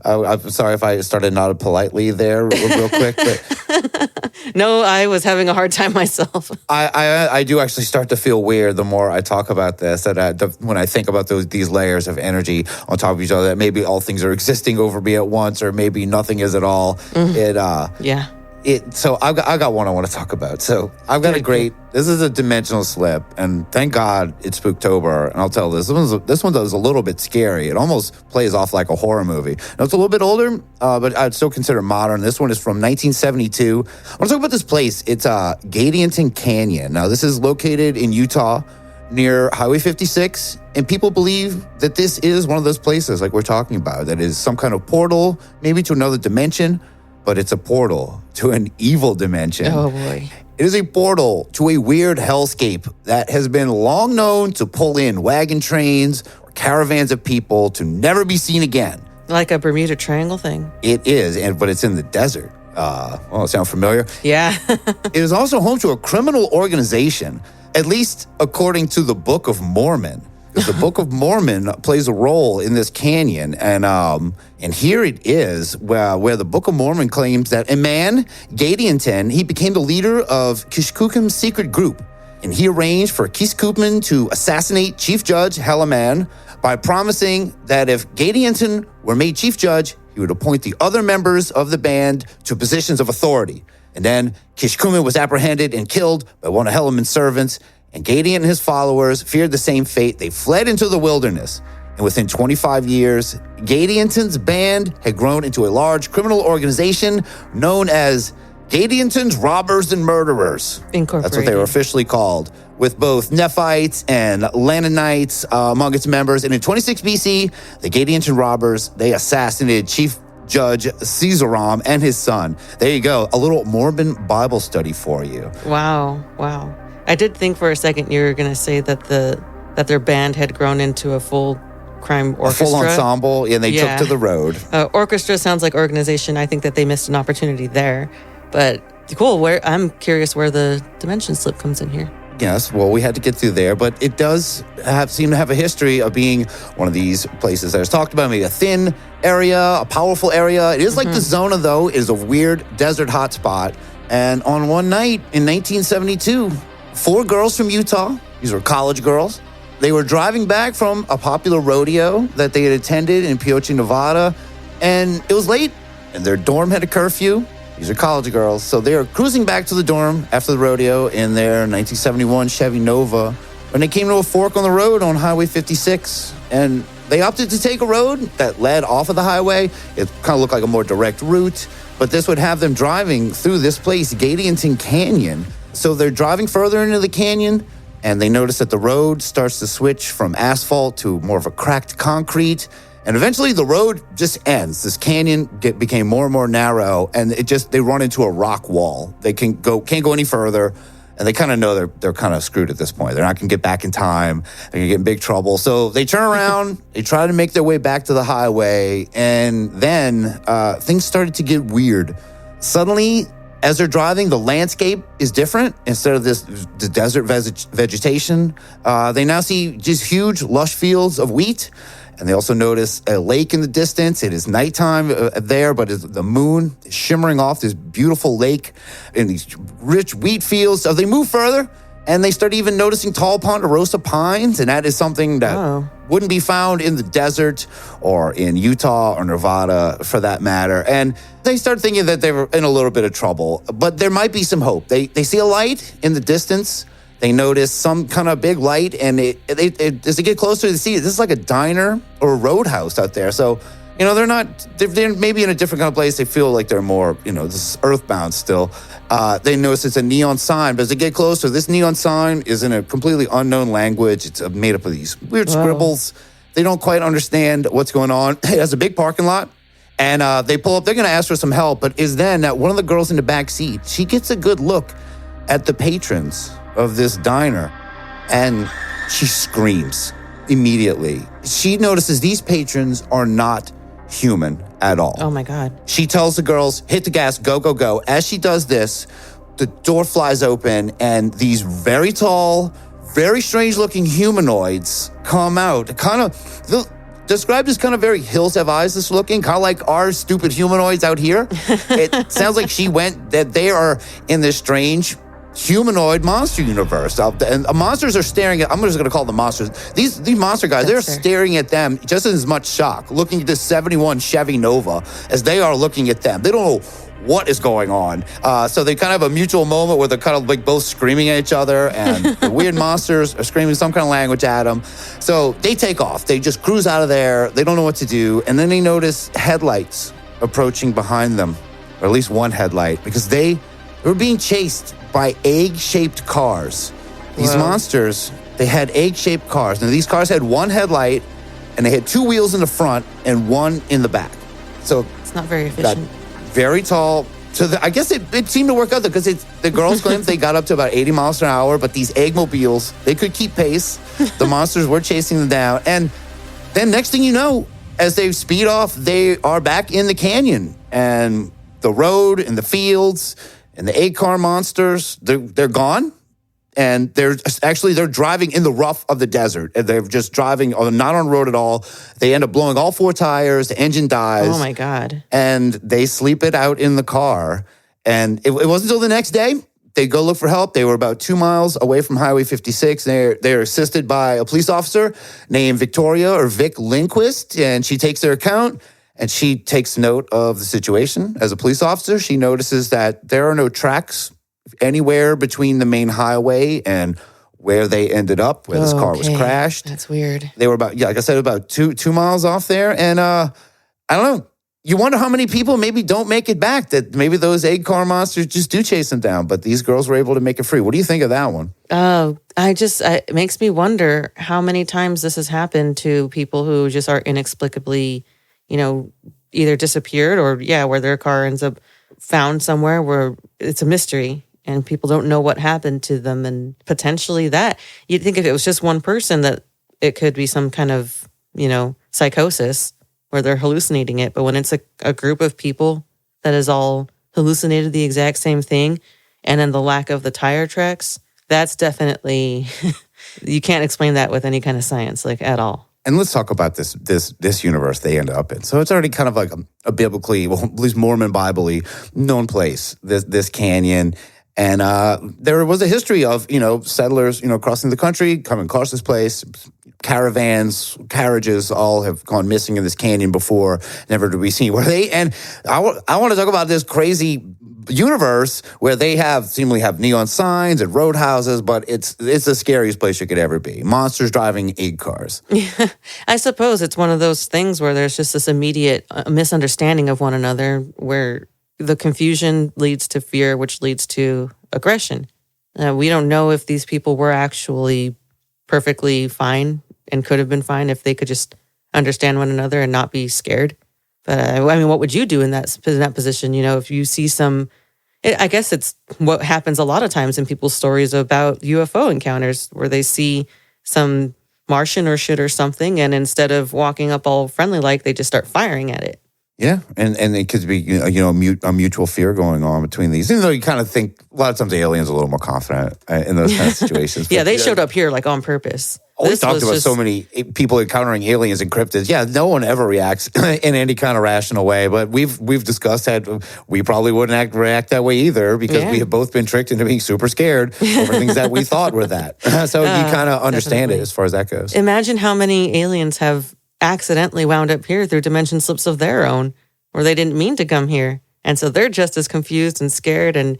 [SPEAKER 1] I'm sorry if I started not politely there real quick, but
[SPEAKER 2] no, I was having a hard time myself.
[SPEAKER 1] I do actually start to feel weird the more I talk about this, when I think about these layers of energy on top of each other, that maybe all things are existing over me at once, or maybe nothing is at all. So I've got one I want to talk about. So I've got this is a dimensional slip, and thank God it's Spooktober. And I'll tell this one is a little bit scary. It almost plays off like a horror movie. Now, it's a little bit older, but I'd still consider it modern. This one is from 1972. I want to talk about this place. It's Gadianton Canyon. Now, this is located in Utah near Highway 56, and people believe that this is one of those places like we're talking about, that is some kind of portal, maybe to another dimension. But it's a portal to an evil dimension.
[SPEAKER 2] Oh, boy.
[SPEAKER 1] It is a portal to a weird hellscape that has been long known to pull in wagon trains or caravans of people to never be seen again.
[SPEAKER 2] Like a Bermuda Triangle thing.
[SPEAKER 1] It is, but it's in the desert. Sound familiar?
[SPEAKER 2] Yeah.
[SPEAKER 1] It is also home to a criminal organization, at least according to the Book of Mormon. The Book of Mormon plays a role in this canyon, and here it is where the Book of Mormon claims that a man, Gadianton, he became the leader of Kishkukum's secret group, and he arranged for Kishkukum to assassinate Chief Judge Helaman by promising that if Gadianton were made Chief Judge, he would appoint the other members of the band to positions of authority. And then Kishkukum was apprehended and killed by one of Helaman's servants, and Gadian and his followers feared the same fate. They fled into the wilderness. And within 25 years, Gadianton's band had grown into a large criminal organization known as Gadianton's Robbers and Murderers.
[SPEAKER 2] Incorporated.
[SPEAKER 1] That's what they were officially called, with both Nephites and Lamanites among its members. And in 26 BC, the Gadianton robbers, they assassinated Chief Judge Caesaram and his son. There you go. A little Mormon Bible study for you.
[SPEAKER 2] Wow. I did think for a second you were going to say that their band had grown into a full crime orchestra.
[SPEAKER 1] A full ensemble, and they took to the road.
[SPEAKER 2] Orchestra sounds like organization. I think that they missed an opportunity there. But cool. I'm curious where the dimension slip comes in here.
[SPEAKER 1] Yes, well, we had to get through there, but it does seem to have a history of being one of these places that is talked about, maybe a thin area, a powerful area. It is like the Zona, though. It is a weird desert hotspot. And on one night in 1972, 4 girls from Utah, these were college girls, they were driving back from a popular rodeo that they had attended in Pioche, Nevada, and it was late, and their dorm had a curfew. These are college girls, so they were cruising back to the dorm after the rodeo in their 1971 Chevy Nova when they came to a fork on the road on Highway 56, and they opted to take a road that led off of the highway. It kind of looked like a more direct route, but this would have them driving through this place, Gadianton Canyon. So they're driving further into the canyon, and they notice that the road starts to switch from asphalt to more of a cracked concrete. And eventually the road just ends. This canyon became more and more narrow, and they run into a rock wall. They can't go any further, and they kind of know they're kind of screwed at this point. They're not going to get back in time. They're going to get in big trouble. So they turn around, they try to make their way back to the highway, and then things started to get weird. Suddenly, as they're driving, the landscape is different. Instead of the desert vegetation, they now see just huge, lush fields of wheat. And they also notice a lake in the distance. It is nighttime there, but the moon is shimmering off this beautiful lake in these rich wheat fields. So they move further, and they start even noticing tall ponderosa pines, and that is something that wouldn't be found in the desert or in Utah or Nevada, for that matter. And they start thinking that they were in a little bit of trouble, but there might be some hope. They see a light in the distance. They notice some kind of big light, and as they get closer, they see this is like a diner or a roadhouse out there. So, they're maybe in a different kind of place. They feel like they're more, this is earthbound still. They notice it's a neon sign, but as they get closer, this neon sign is in a completely unknown language. It's made up of these weird scribbles. They don't quite understand what's going on. It has a big parking lot, and they pull up. They're going to ask for some help, but is then that one of the girls in the back seat, she gets a good look at the patrons of this diner, and she screams immediately. She notices these patrons are not human at all.
[SPEAKER 2] Oh my God.
[SPEAKER 1] She tells the girls, hit the gas, go, go, go. As she does this, the door flies open, and these very tall, very strange looking humanoids come out. Described as kind of very Hills Have Eyes looking, kind of like our stupid humanoids out here. It sounds like that they are in this strange humanoid monster universe. And monsters are staring at, I'm just going to call them monsters. These monster guys, they're staring at them just as much shock, looking at this 71 Chevy Nova as they are looking at them. They don't know what is going on. So they kind of have a mutual moment where they're kind of like both screaming at each other, and the weird monsters are screaming some kind of language at them. So they take off. They just cruise out of there. They don't know what to do. And then they notice headlights approaching behind them, or at least one headlight, because they were being chased by egg-shaped cars. These monsters, they had egg-shaped cars. Now, these cars had one headlight, and they had 2 wheels in the front and 1 in the back. So
[SPEAKER 2] it's not very efficient.
[SPEAKER 1] Very tall. So I guess it seemed to work out, because the girls claimed they got up to about 80 miles an hour, but these eggmobiles, they could keep pace. The monsters were chasing them down. And then next thing you know, as they speed off, they are back in the canyon. And the road and the fields and the egg car monsters, they're gone. And they're driving in the rough of the desert. And they're just driving not on road at all. They end up blowing all 4 tires. The engine dies.
[SPEAKER 2] Oh, my God.
[SPEAKER 1] And they sleep it out in the car. And it wasn't until the next day they go look for help. They were about 2 miles away from Highway 56. They're assisted by a police officer named Victoria or Vic Lindquist. And she takes their account. And she takes note of the situation. As a police officer, she notices that there are no tracks anywhere between the main highway and where they ended up, where this car was crashed.
[SPEAKER 2] That's weird.
[SPEAKER 1] They were like I said, about two miles off there. And I don't know. You wonder how many people maybe don't make it back, that maybe those egg car monsters just do chase them down. But these girls were able to make it free. What do you think of that one?
[SPEAKER 2] Oh, it makes me wonder how many times this has happened to people who just are inexplicably, either disappeared or, where their car ends up found somewhere where it's a mystery and people don't know what happened to them. And potentially that, you'd think if it was just one person that it could be some kind of, psychosis where they're hallucinating it. But when it's a group of people that is all hallucinated the exact same thing, and then the lack of the tire tracks, that's definitely, you can't explain that with any kind of science, like at all.
[SPEAKER 1] And let's talk about this universe they end up in. So it's already kind of like a biblically, well, at least Mormon Bible-y known place, this canyon. And there was a history of, settlers, crossing the country, coming across this place. Caravans, carriages all have gone missing in this canyon before, never to be seen. And I want to talk about this crazy universe where they seemingly have neon signs and roadhouses, but it's the scariest place you could ever be. Monsters driving egg cars.
[SPEAKER 2] Yeah, I suppose it's one of those things where there's just this immediate misunderstanding of one another, where the confusion leads to fear, which leads to aggression. We don't know if these people were actually perfectly fine and could have been fine if they could just understand one another and not be scared. But what would you do in that position? If you see I guess it's what happens a lot of times in people's stories about UFO encounters, where they see some Martian or shit or something, and instead of walking up all friendly like, they just start firing at it.
[SPEAKER 1] Yeah, and it could be a mutual fear going on between these. Even though you kind of think a lot of times the aliens are a little more confident in those kind of situations.
[SPEAKER 2] Yeah, they showed up here like on purpose.
[SPEAKER 1] We talked about so many people encountering aliens and cryptids. Yeah, no one ever reacts in any kind of rational way. But we've discussed that we probably wouldn't react that way either, because we have both been tricked into being super scared over things that we thought were that. So you kind of understand it as far as that goes.
[SPEAKER 2] Imagine how many aliens have accidentally wound up here through dimension slips of their own, where they didn't mean to come here. And so they're just as confused and scared. And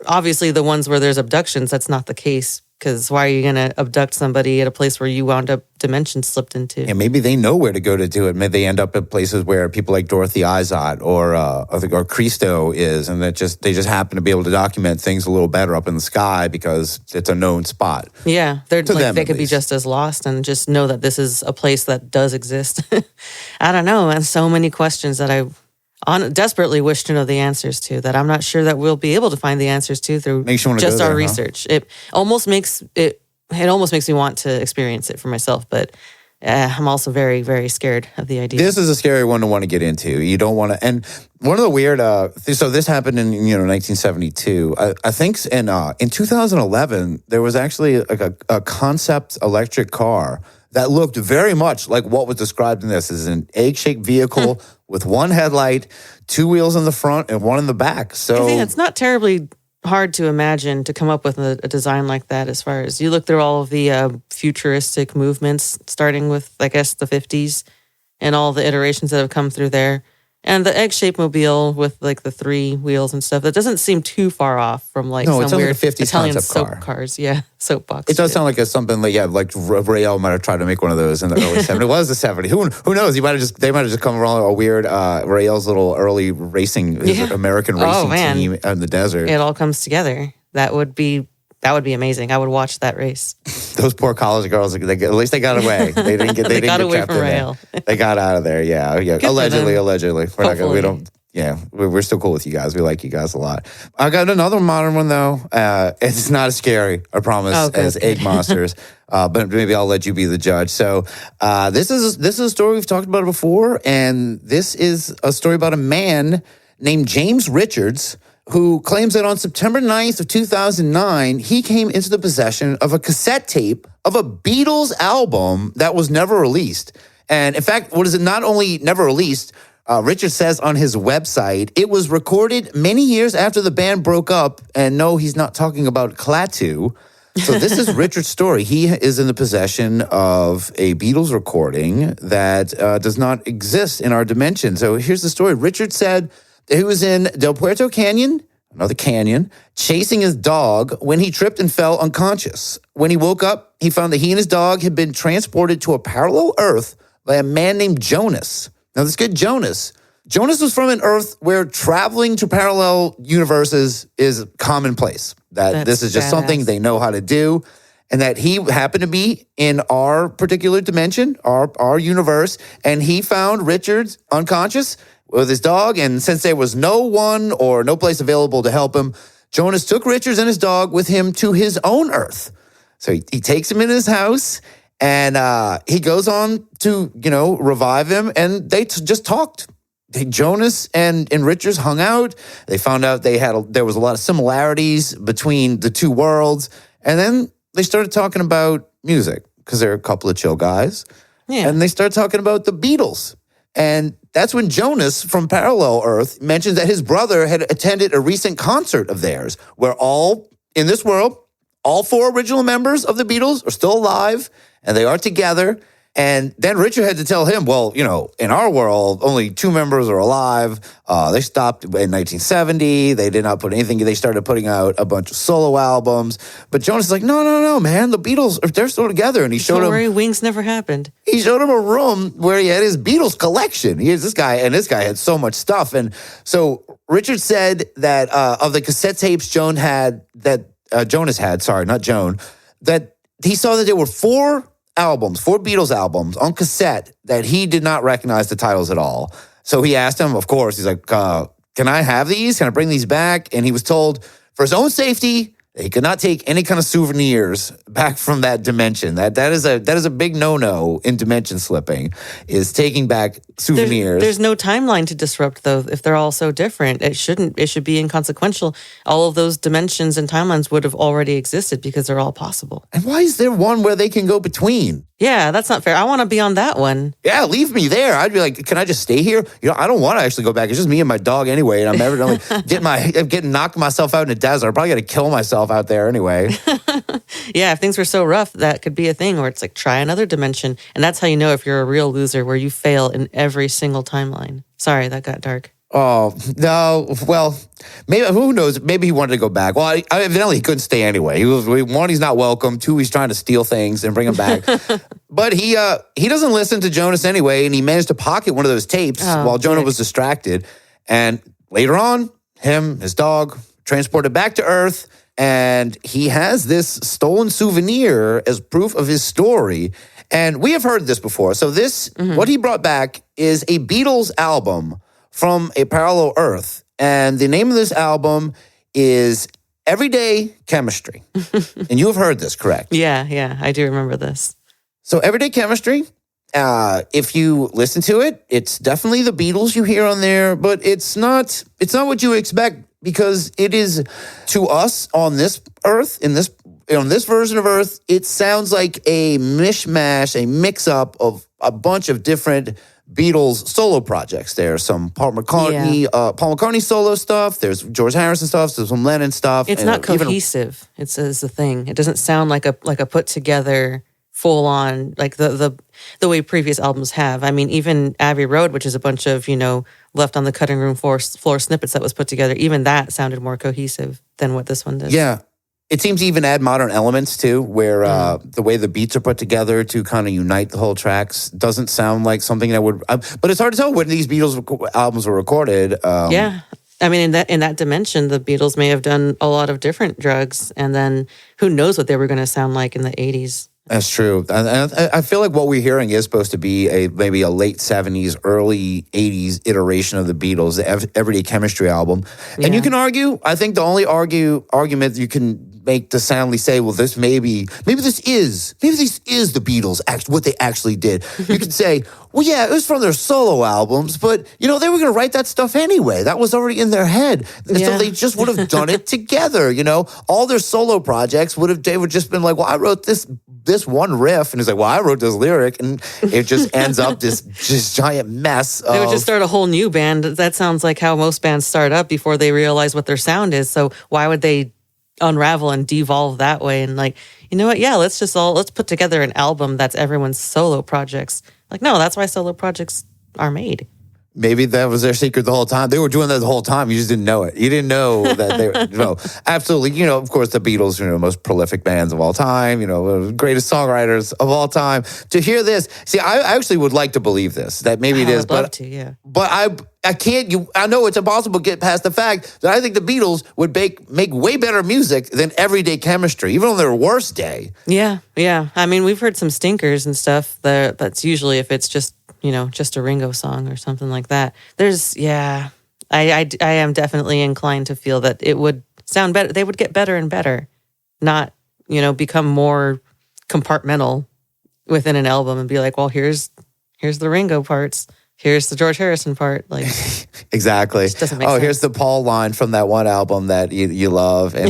[SPEAKER 2] obviously the ones where there's abductions, that's not the case. Because why are you going to abduct somebody at a place where you wound up dimension slipped into?
[SPEAKER 1] And maybe they know where to go to do it. Maybe they end up at places where people like Dorothy Izot or Christo is, and they just happen to be able to document things a little better up in the sky because it's a known spot.
[SPEAKER 2] Yeah, they could be just as lost and just know that this is a place that does exist. I don't know, and so many questions that I desperately wish to know the answers to, that I'm not sure that we'll be able to find the answers to through just our research. It almost makes me want to experience it for myself, but I'm also very, very scared of the idea.
[SPEAKER 1] This is a scary one to want to get into. You don't want to, and one of the weird, so this happened in 1972. I think in 2011 there was actually like a concept electric car that looked very much like what was described in this, as an egg-shaped vehicle with one headlight, 2 wheels in the front and one in the back. So
[SPEAKER 2] I think it's not terribly hard to imagine to come up with a design like that. As far as you look through all of the futuristic movements, starting with, I guess, the 50s and all the iterations that have come through there. And the egg-shaped mobile with like the 3 wheels and stuff, that doesn't seem too far off from some weird
[SPEAKER 1] like a 50s
[SPEAKER 2] Italian soap
[SPEAKER 1] car.
[SPEAKER 2] Cars. Yeah, soapbox.
[SPEAKER 1] It does sound like something like Rael might have tried to make one of those in the early 70s. It was the 70s. Who knows? They might have just come around a weird Rael's little early racing American racing team in the desert.
[SPEAKER 2] It all comes together. That would be amazing. I would watch that race.
[SPEAKER 1] Those poor college girls, at least they got away. They didn't get
[SPEAKER 2] they got
[SPEAKER 1] get
[SPEAKER 2] away
[SPEAKER 1] trapped
[SPEAKER 2] from
[SPEAKER 1] in
[SPEAKER 2] Rael.
[SPEAKER 1] there. They got out of there. Yeah. Allegedly. We're still cool with you guys. We like you guys a lot. I got another modern one though. It's not as scary, I promise, as egg monsters. But maybe I'll let you be the judge. So this is a story we've talked about before, and this is a story about a man named James Richards who claims that on September 9th of 2009, he came into the possession of a cassette tape of a Beatles album that was never released. And in fact, what is it not only never released, Richard says on his website, it was recorded many years after the band broke up. And no, he's not talking about Klaatu. So this is Richard's story. He is in the possession of a Beatles recording that does not exist in our dimension. So here's the story. Richard said he was in Del Puerto Canyon, another canyon, chasing his dog when he tripped and fell unconscious. When he woke up, he found that he and his dog had been transported to a parallel Earth by a man named Jonas. Now, this kid, Jonas was from an Earth where traveling to parallel universes is commonplace. That this is just something they know how to do. And that he happened to be in our particular dimension, our universe, and he found Richard unconscious with his dog. And since there was no one or no place available to help him, Jonas took Richard and his dog with him to his own Earth. So he takes him in his house. And he goes on to, revive him, and they just talked. Jonas and Richards hung out. They found out there was a lot of similarities between the two worlds. And then they started talking about music, because they're a couple of chill guys.
[SPEAKER 2] Yeah.
[SPEAKER 1] And they started talking about the Beatles. And that's when Jonas from Parallel Earth mentioned that his brother had attended a recent concert of theirs, where in this world, all four original members of the Beatles are still alive, and they are together. And then Richard had to tell him, well, in our world, only two members are alive. They stopped in 1970. They did not put anything. They started putting out a bunch of solo albums. But Jonas is like, no, man. The Beatles, they're still together. And he showed him.
[SPEAKER 2] Don't worry, Wings never happened.
[SPEAKER 1] He showed him a room where he had his Beatles collection. Here's this guy, and this guy had so much stuff. And so Richard said that of the cassette tapes Jonas had, that he saw that there were four Beatles albums on cassette that he did not recognize the titles at all. So he asked him, of course, he's like, can I have these? Can I bring these back? And he was told, for his own safety, that he could not take any kind of souvenirs back from that dimension. That is a big no-no in dimension slipping, is taking back souvenirs.
[SPEAKER 2] There's no timeline to disrupt, though, if they're all so different. It should be inconsequential. All of those dimensions and timelines would have already existed because they're all possible.
[SPEAKER 1] And why is there one where they can go between?
[SPEAKER 2] Yeah, that's not fair. I want to be on that one.
[SPEAKER 1] Yeah, leave me there. I'd be like, can I just stay here? I don't want to actually go back. It's just me and my dog anyway, and I'm evidently getting knocked myself out in the desert. I'm probably going to kill myself out there anyway.
[SPEAKER 2] Yeah, if things were so rough, that could be a thing where it's like, try another dimension. And that's how you know if you're a real loser, where you fail in every single timeline. Sorry, that got dark.
[SPEAKER 1] Oh, no. Well, maybe, who knows? Maybe he wanted to go back. Well, evidently he couldn't stay anyway. One, he's not welcome. Two, he's trying to steal things and bring them back. But he doesn't listen to Jonas anyway, and he managed to pocket one of those tapes while Jonah was distracted. And later on, his dog, transported back to Earth, and he has this stolen souvenir as proof of his story. And we have heard this before. So what he brought back is a Beatles album from a parallel Earth. And the name of this album is Everyday Chemistry. And you have heard this, correct?
[SPEAKER 2] Yeah, I do remember this.
[SPEAKER 1] So Everyday Chemistry, if you listen to it, it's definitely the Beatles you hear on there, but it's not what you would expect, because it is, to us on this Earth, on this version of Earth, it sounds like a mishmash, a mix-up of a bunch of different Beatles solo projects. There's some Paul McCartney solo stuff. There's George Harrison stuff. There's some Lennon stuff.
[SPEAKER 2] It's not cohesive. It's the thing. It doesn't sound like a put together full on, like the way previous albums have. I mean, even Abbey Road, which is a bunch of left on the cutting room floor snippets that was put together. Even that sounded more cohesive than what this one does.
[SPEAKER 1] Yeah. It seems to even add modern elements too, where the way the beats are put together to kind of unite the whole tracks doesn't sound like something that would. But it's hard to tell when these Beatles albums were recorded.
[SPEAKER 2] Yeah, I mean, in that dimension, the Beatles may have done a lot of different drugs, and then who knows what they were going to sound like in the 80s.
[SPEAKER 1] That's true. And I feel like what we're hearing is supposed to be maybe a late 70s, early 80s iteration of the Beatles, the Everyday Chemistry album. And you can argue, I think the only argument you can make to soundly say, well, this maybe this is the Beatles, what they actually did. You could say, well, yeah, it was from their solo albums, but, they were going to write that stuff anyway. That was already in their head. And so they just would have done it together, All their solo projects they would just been like, well, I wrote this one riff, and he's like, well, I wrote this lyric, and it just ends up this giant mess.
[SPEAKER 2] They would just start a whole new band. That sounds like how most bands start up before they realize what their sound is. So why would they unravel and devolve that way? And like, you know what? Yeah, let's put together an album that's everyone's solo projects. Like, no, that's why solo projects are made.
[SPEAKER 1] Maybe that was their secret the whole time. They were doing that the whole time. You just didn't know it. You didn't know that they were, absolutely. Of course, the Beatles, most prolific bands of all time, greatest songwriters of all time. To hear this, see, I actually would like to believe this, that maybe it is.
[SPEAKER 2] I'd love to, yeah.
[SPEAKER 1] But I can't, I know it's impossible to get past the fact that I think the Beatles would make way better music than Everyday Chemistry, even on their worst day.
[SPEAKER 2] Yeah. I mean, we've heard some stinkers and stuff. That's usually if it's just a Ringo song or something like that. I am definitely inclined to feel that it would sound better. They would get better and better, not, become more compartmental within an album and be like, well, here's the Ringo parts. Here's the George Harrison part. Like,
[SPEAKER 1] exactly.
[SPEAKER 2] It doesn't make sense.
[SPEAKER 1] Here's the Paul line from that one album that you love. And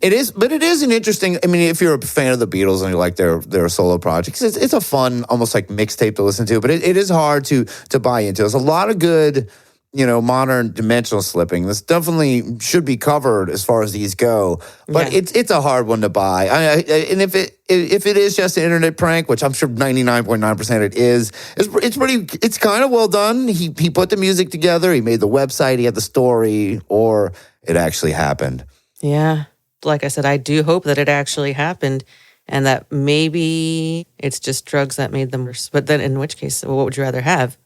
[SPEAKER 1] it is an interesting, I mean, if you're a fan of the Beatles and you like their solo projects, it's a fun, almost like mixtape to listen to, but it is hard to buy into. There's a lot of good, modern dimensional slipping. This definitely should be covered as far as these go, but it's a hard one to buy. And if it is just an internet prank, which I'm sure 99.9% it is, it's kind of well done. He put the music together, he made the website, he had the story, or it actually happened.
[SPEAKER 2] Yeah. Like I said, I do hope that it actually happened and that maybe it's just drugs that made them worse. But then in which case, what would you rather have?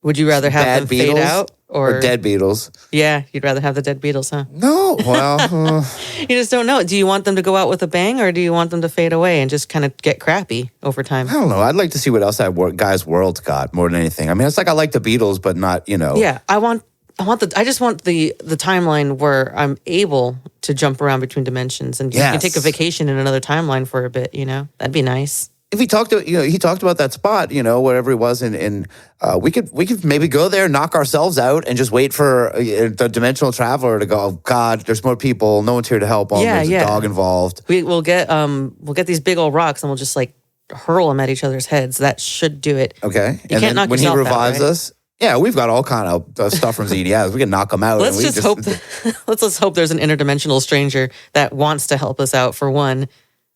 [SPEAKER 2] Would you rather have
[SPEAKER 1] Bad
[SPEAKER 2] them
[SPEAKER 1] Beatles
[SPEAKER 2] fade out or
[SPEAKER 1] dead Beatles?
[SPEAKER 2] Yeah, you'd rather have the dead Beatles, huh?
[SPEAKER 1] No, well,
[SPEAKER 2] you just don't know. Do you want them to go out with a bang, or do you want them to fade away and just kind of get crappy over time?
[SPEAKER 1] I don't know. I'd like to see what else that guy's world's got more than anything. I mean, it's like I like the Beatles, but not
[SPEAKER 2] Yeah, I just want the timeline where I'm able to jump around between dimensions and you can take a vacation in another timeline for a bit. That'd be nice.
[SPEAKER 1] If he talked about that spot, whatever it was, and we could maybe go there, knock ourselves out, and just wait for the dimensional traveler to go. Oh God, there's more people. No one's here to help. There's a dog involved.
[SPEAKER 2] We'll get these big old rocks, and we'll just like hurl them at each other's heads. That should do it.
[SPEAKER 1] Okay,
[SPEAKER 2] you can't knock
[SPEAKER 1] when he
[SPEAKER 2] yourself
[SPEAKER 1] revives
[SPEAKER 2] out, right?
[SPEAKER 1] us. Yeah, we've got all kind of stuff from ZDS. We can knock them out.
[SPEAKER 2] Let's just hope. Let's just hope there's an interdimensional stranger that wants to help us out. For one.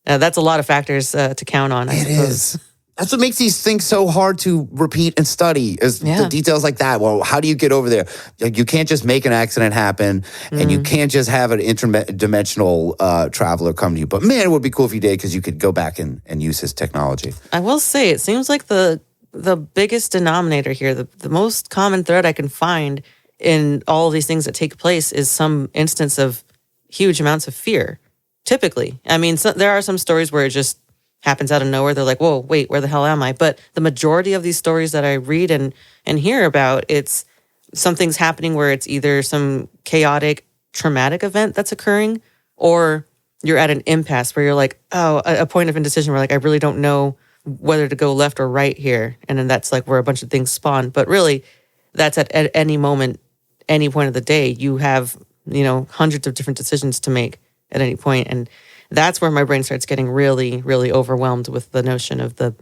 [SPEAKER 2] That's a lot of factors to count on, I suppose. It is.
[SPEAKER 1] That's what makes these things so hard to repeat and study, is the details like that. Well, how do you get over there? You can't just make an accident happen, and you can't just have an interdimensional traveler come to you. But man, it would be cool if you did, because you could go back and use his technology.
[SPEAKER 2] I will say, it seems like the biggest denominator here, the most common thread I can find in all of these things that take place is some instance of huge amounts of fear. Typically. I mean, there are some stories where it just happens out of nowhere. They're like, whoa, wait, where the hell am I? But the majority of these stories that I read and hear about, it's something's happening where it's either some chaotic, traumatic event that's occurring, or you're at an impasse where you're like, oh, a point of indecision where like, I really don't know whether to go left or right here. And then that's like where a bunch of things spawn. But really, that's at any moment, any point of the day, you have, hundreds of different decisions to make at any point. And that's where my brain starts getting really, really overwhelmed with the notion of the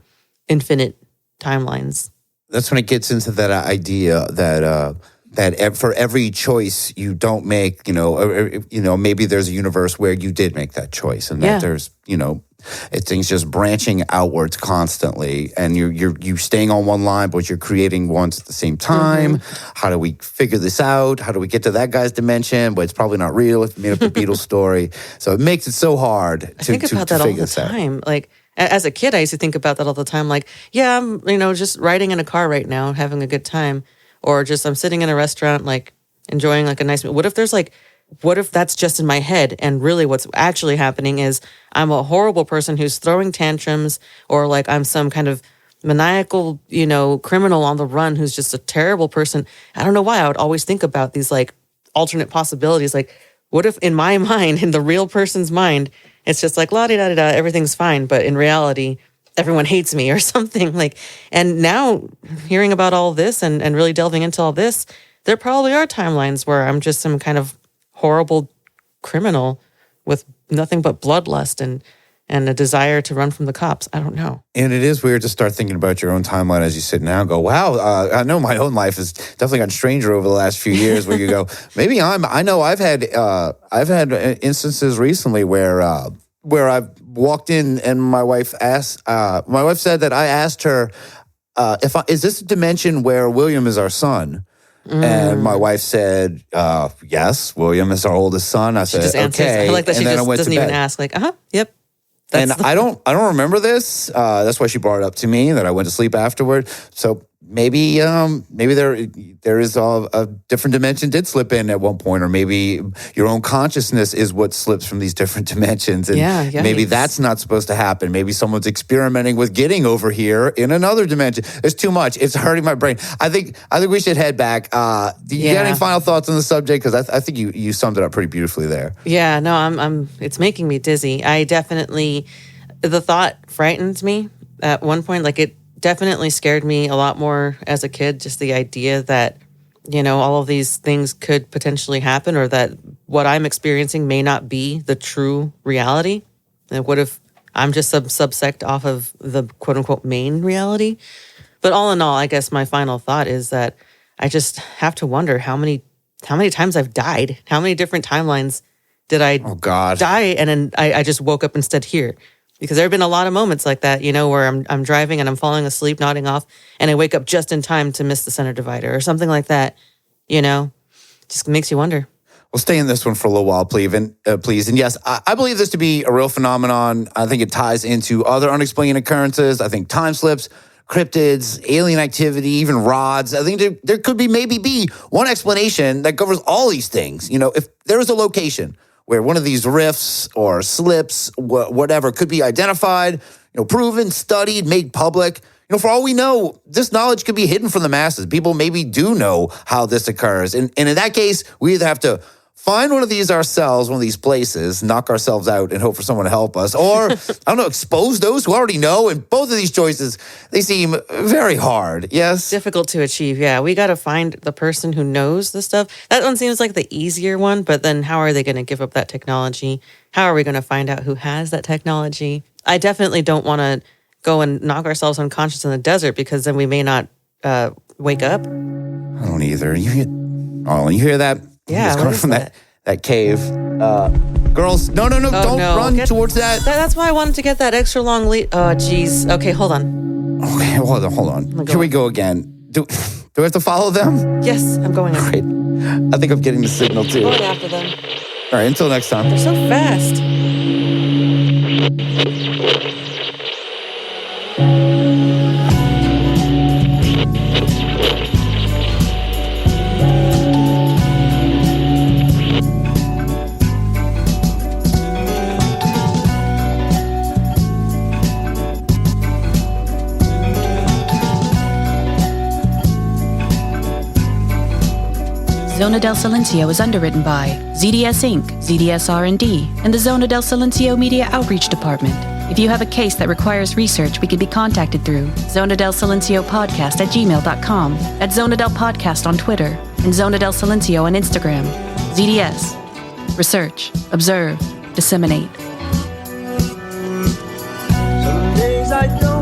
[SPEAKER 2] infinite timelines.
[SPEAKER 1] That's when it gets into that idea that for every choice you don't make, maybe there's a universe where you did make that choice, and that there's, things just branching outwards constantly, and you're staying on one line, but you're creating ones at the same time. Mm-hmm. How do we figure this out? How do we get to that guy's dimension? But it's probably not real. It's made up the Beatles story, so it makes it so hard to
[SPEAKER 2] think about that all the time. Like as a kid, I used to think about that all the time. Like, yeah, I'm just riding in a car right now, having a good time, or just I'm sitting in a restaurant, like enjoying like a nice meal. What if that's just in my head, and really what's actually happening is I'm a horrible person who's throwing tantrums, or like I'm some kind of maniacal, criminal on the run who's just a terrible person. I don't know why I would always think about these like alternate possibilities. Like, What if in my mind, in the real person's mind, it's just like la-di-da-di-da, everything's fine, but in reality, everyone hates me or something like. And now hearing about all this and really delving into all this, there probably are timelines where I'm just some kind of horrible criminal with nothing but bloodlust and a desire to run from the cops. I don't know.
[SPEAKER 1] And it is weird to start thinking about your own timeline as you sit now and go, wow, I know my own life has definitely gotten stranger over the last few years where you go, maybe I know I've had instances recently where I've walked in and my wife said that I asked her, is this a dimension where William is our son? And my wife said, yes, William is our oldest son. I said, okay.
[SPEAKER 2] I like that she just doesn't even ask, like, yep.
[SPEAKER 1] And I don't remember this. That's why she brought it up to me, that I went to sleep afterward. So maybe there is a different dimension did slip in at one point, or maybe your own consciousness is what slips from these different dimensions, and maybe that's not supposed to happen. Maybe someone's experimenting with getting over here in another dimension. It's too much. It's hurting my brain. I think we should head back. Do you got any final thoughts on the subject? Because I think you summed it up pretty beautifully there.
[SPEAKER 2] Yeah, no, I'm. It's making me dizzy. I definitely, the thought frightened me at one point. Like it definitely scared me a lot more as a kid, just the idea that, all of these things could potentially happen, or that what I'm experiencing may not be the true reality. And what if I'm just some subsect off of the quote unquote main reality? But all in all, I guess my final thought is that I just have to wonder how many times I've died. How many different timelines did I die? And then I just woke up instead here. Because there have been a lot of moments like that, where I'm driving and I'm falling asleep, nodding off, and I wake up just in time to miss the center divider or something like that. Just makes you wonder.
[SPEAKER 1] We'll stay in this one for a little while, please. And yes, I believe this to be a real phenomenon. I think it ties into other unexplained occurrences. I think time slips, cryptids, alien activity, even rods. I think there could maybe be one explanation that covers all these things. If there is a location where one of these rifts or slips, whatever, could be identified, proven, studied, made public. For all we know, this knowledge could be hidden from the masses. People maybe do know how this occurs. And in that case, we either have to find one of these ourselves, one of these places, knock ourselves out and hope for someone to help us, or, expose those who already know. And both of these choices, they seem very hard, yes?
[SPEAKER 2] Difficult to achieve, yeah. We got to find the person who knows the stuff. That one seems like the easier one, but then how are they going to give up that technology? How are we going to find out who has that technology? I definitely don't want to go and knock ourselves unconscious in the desert, because then we may not wake up.
[SPEAKER 1] I don't either. You hear that?
[SPEAKER 2] Yeah,
[SPEAKER 1] it's coming from that cave. Girls, no, don't run towards that.
[SPEAKER 2] That's why I wanted to get that extra long lead. Oh, geez. Okay, hold on.
[SPEAKER 1] Okay, hold on. Here we go again. Do we have to follow them?
[SPEAKER 2] Yes, I'm going.
[SPEAKER 1] Great. I think I'm getting the signal too.
[SPEAKER 2] Going after them.
[SPEAKER 1] All right, until next time.
[SPEAKER 2] They're so fast.
[SPEAKER 3] Zona del Silencio is underwritten by ZDS Inc., ZDS R&D, and the Zona del Silencio Media Outreach Department. If you have a case that requires research, we can be contacted through Zona del Silencio Podcast at gmail.com, at Zona del Podcast on Twitter, and Zona del Silencio on Instagram. ZDS. Research, observe, disseminate.
[SPEAKER 4] Some days I don't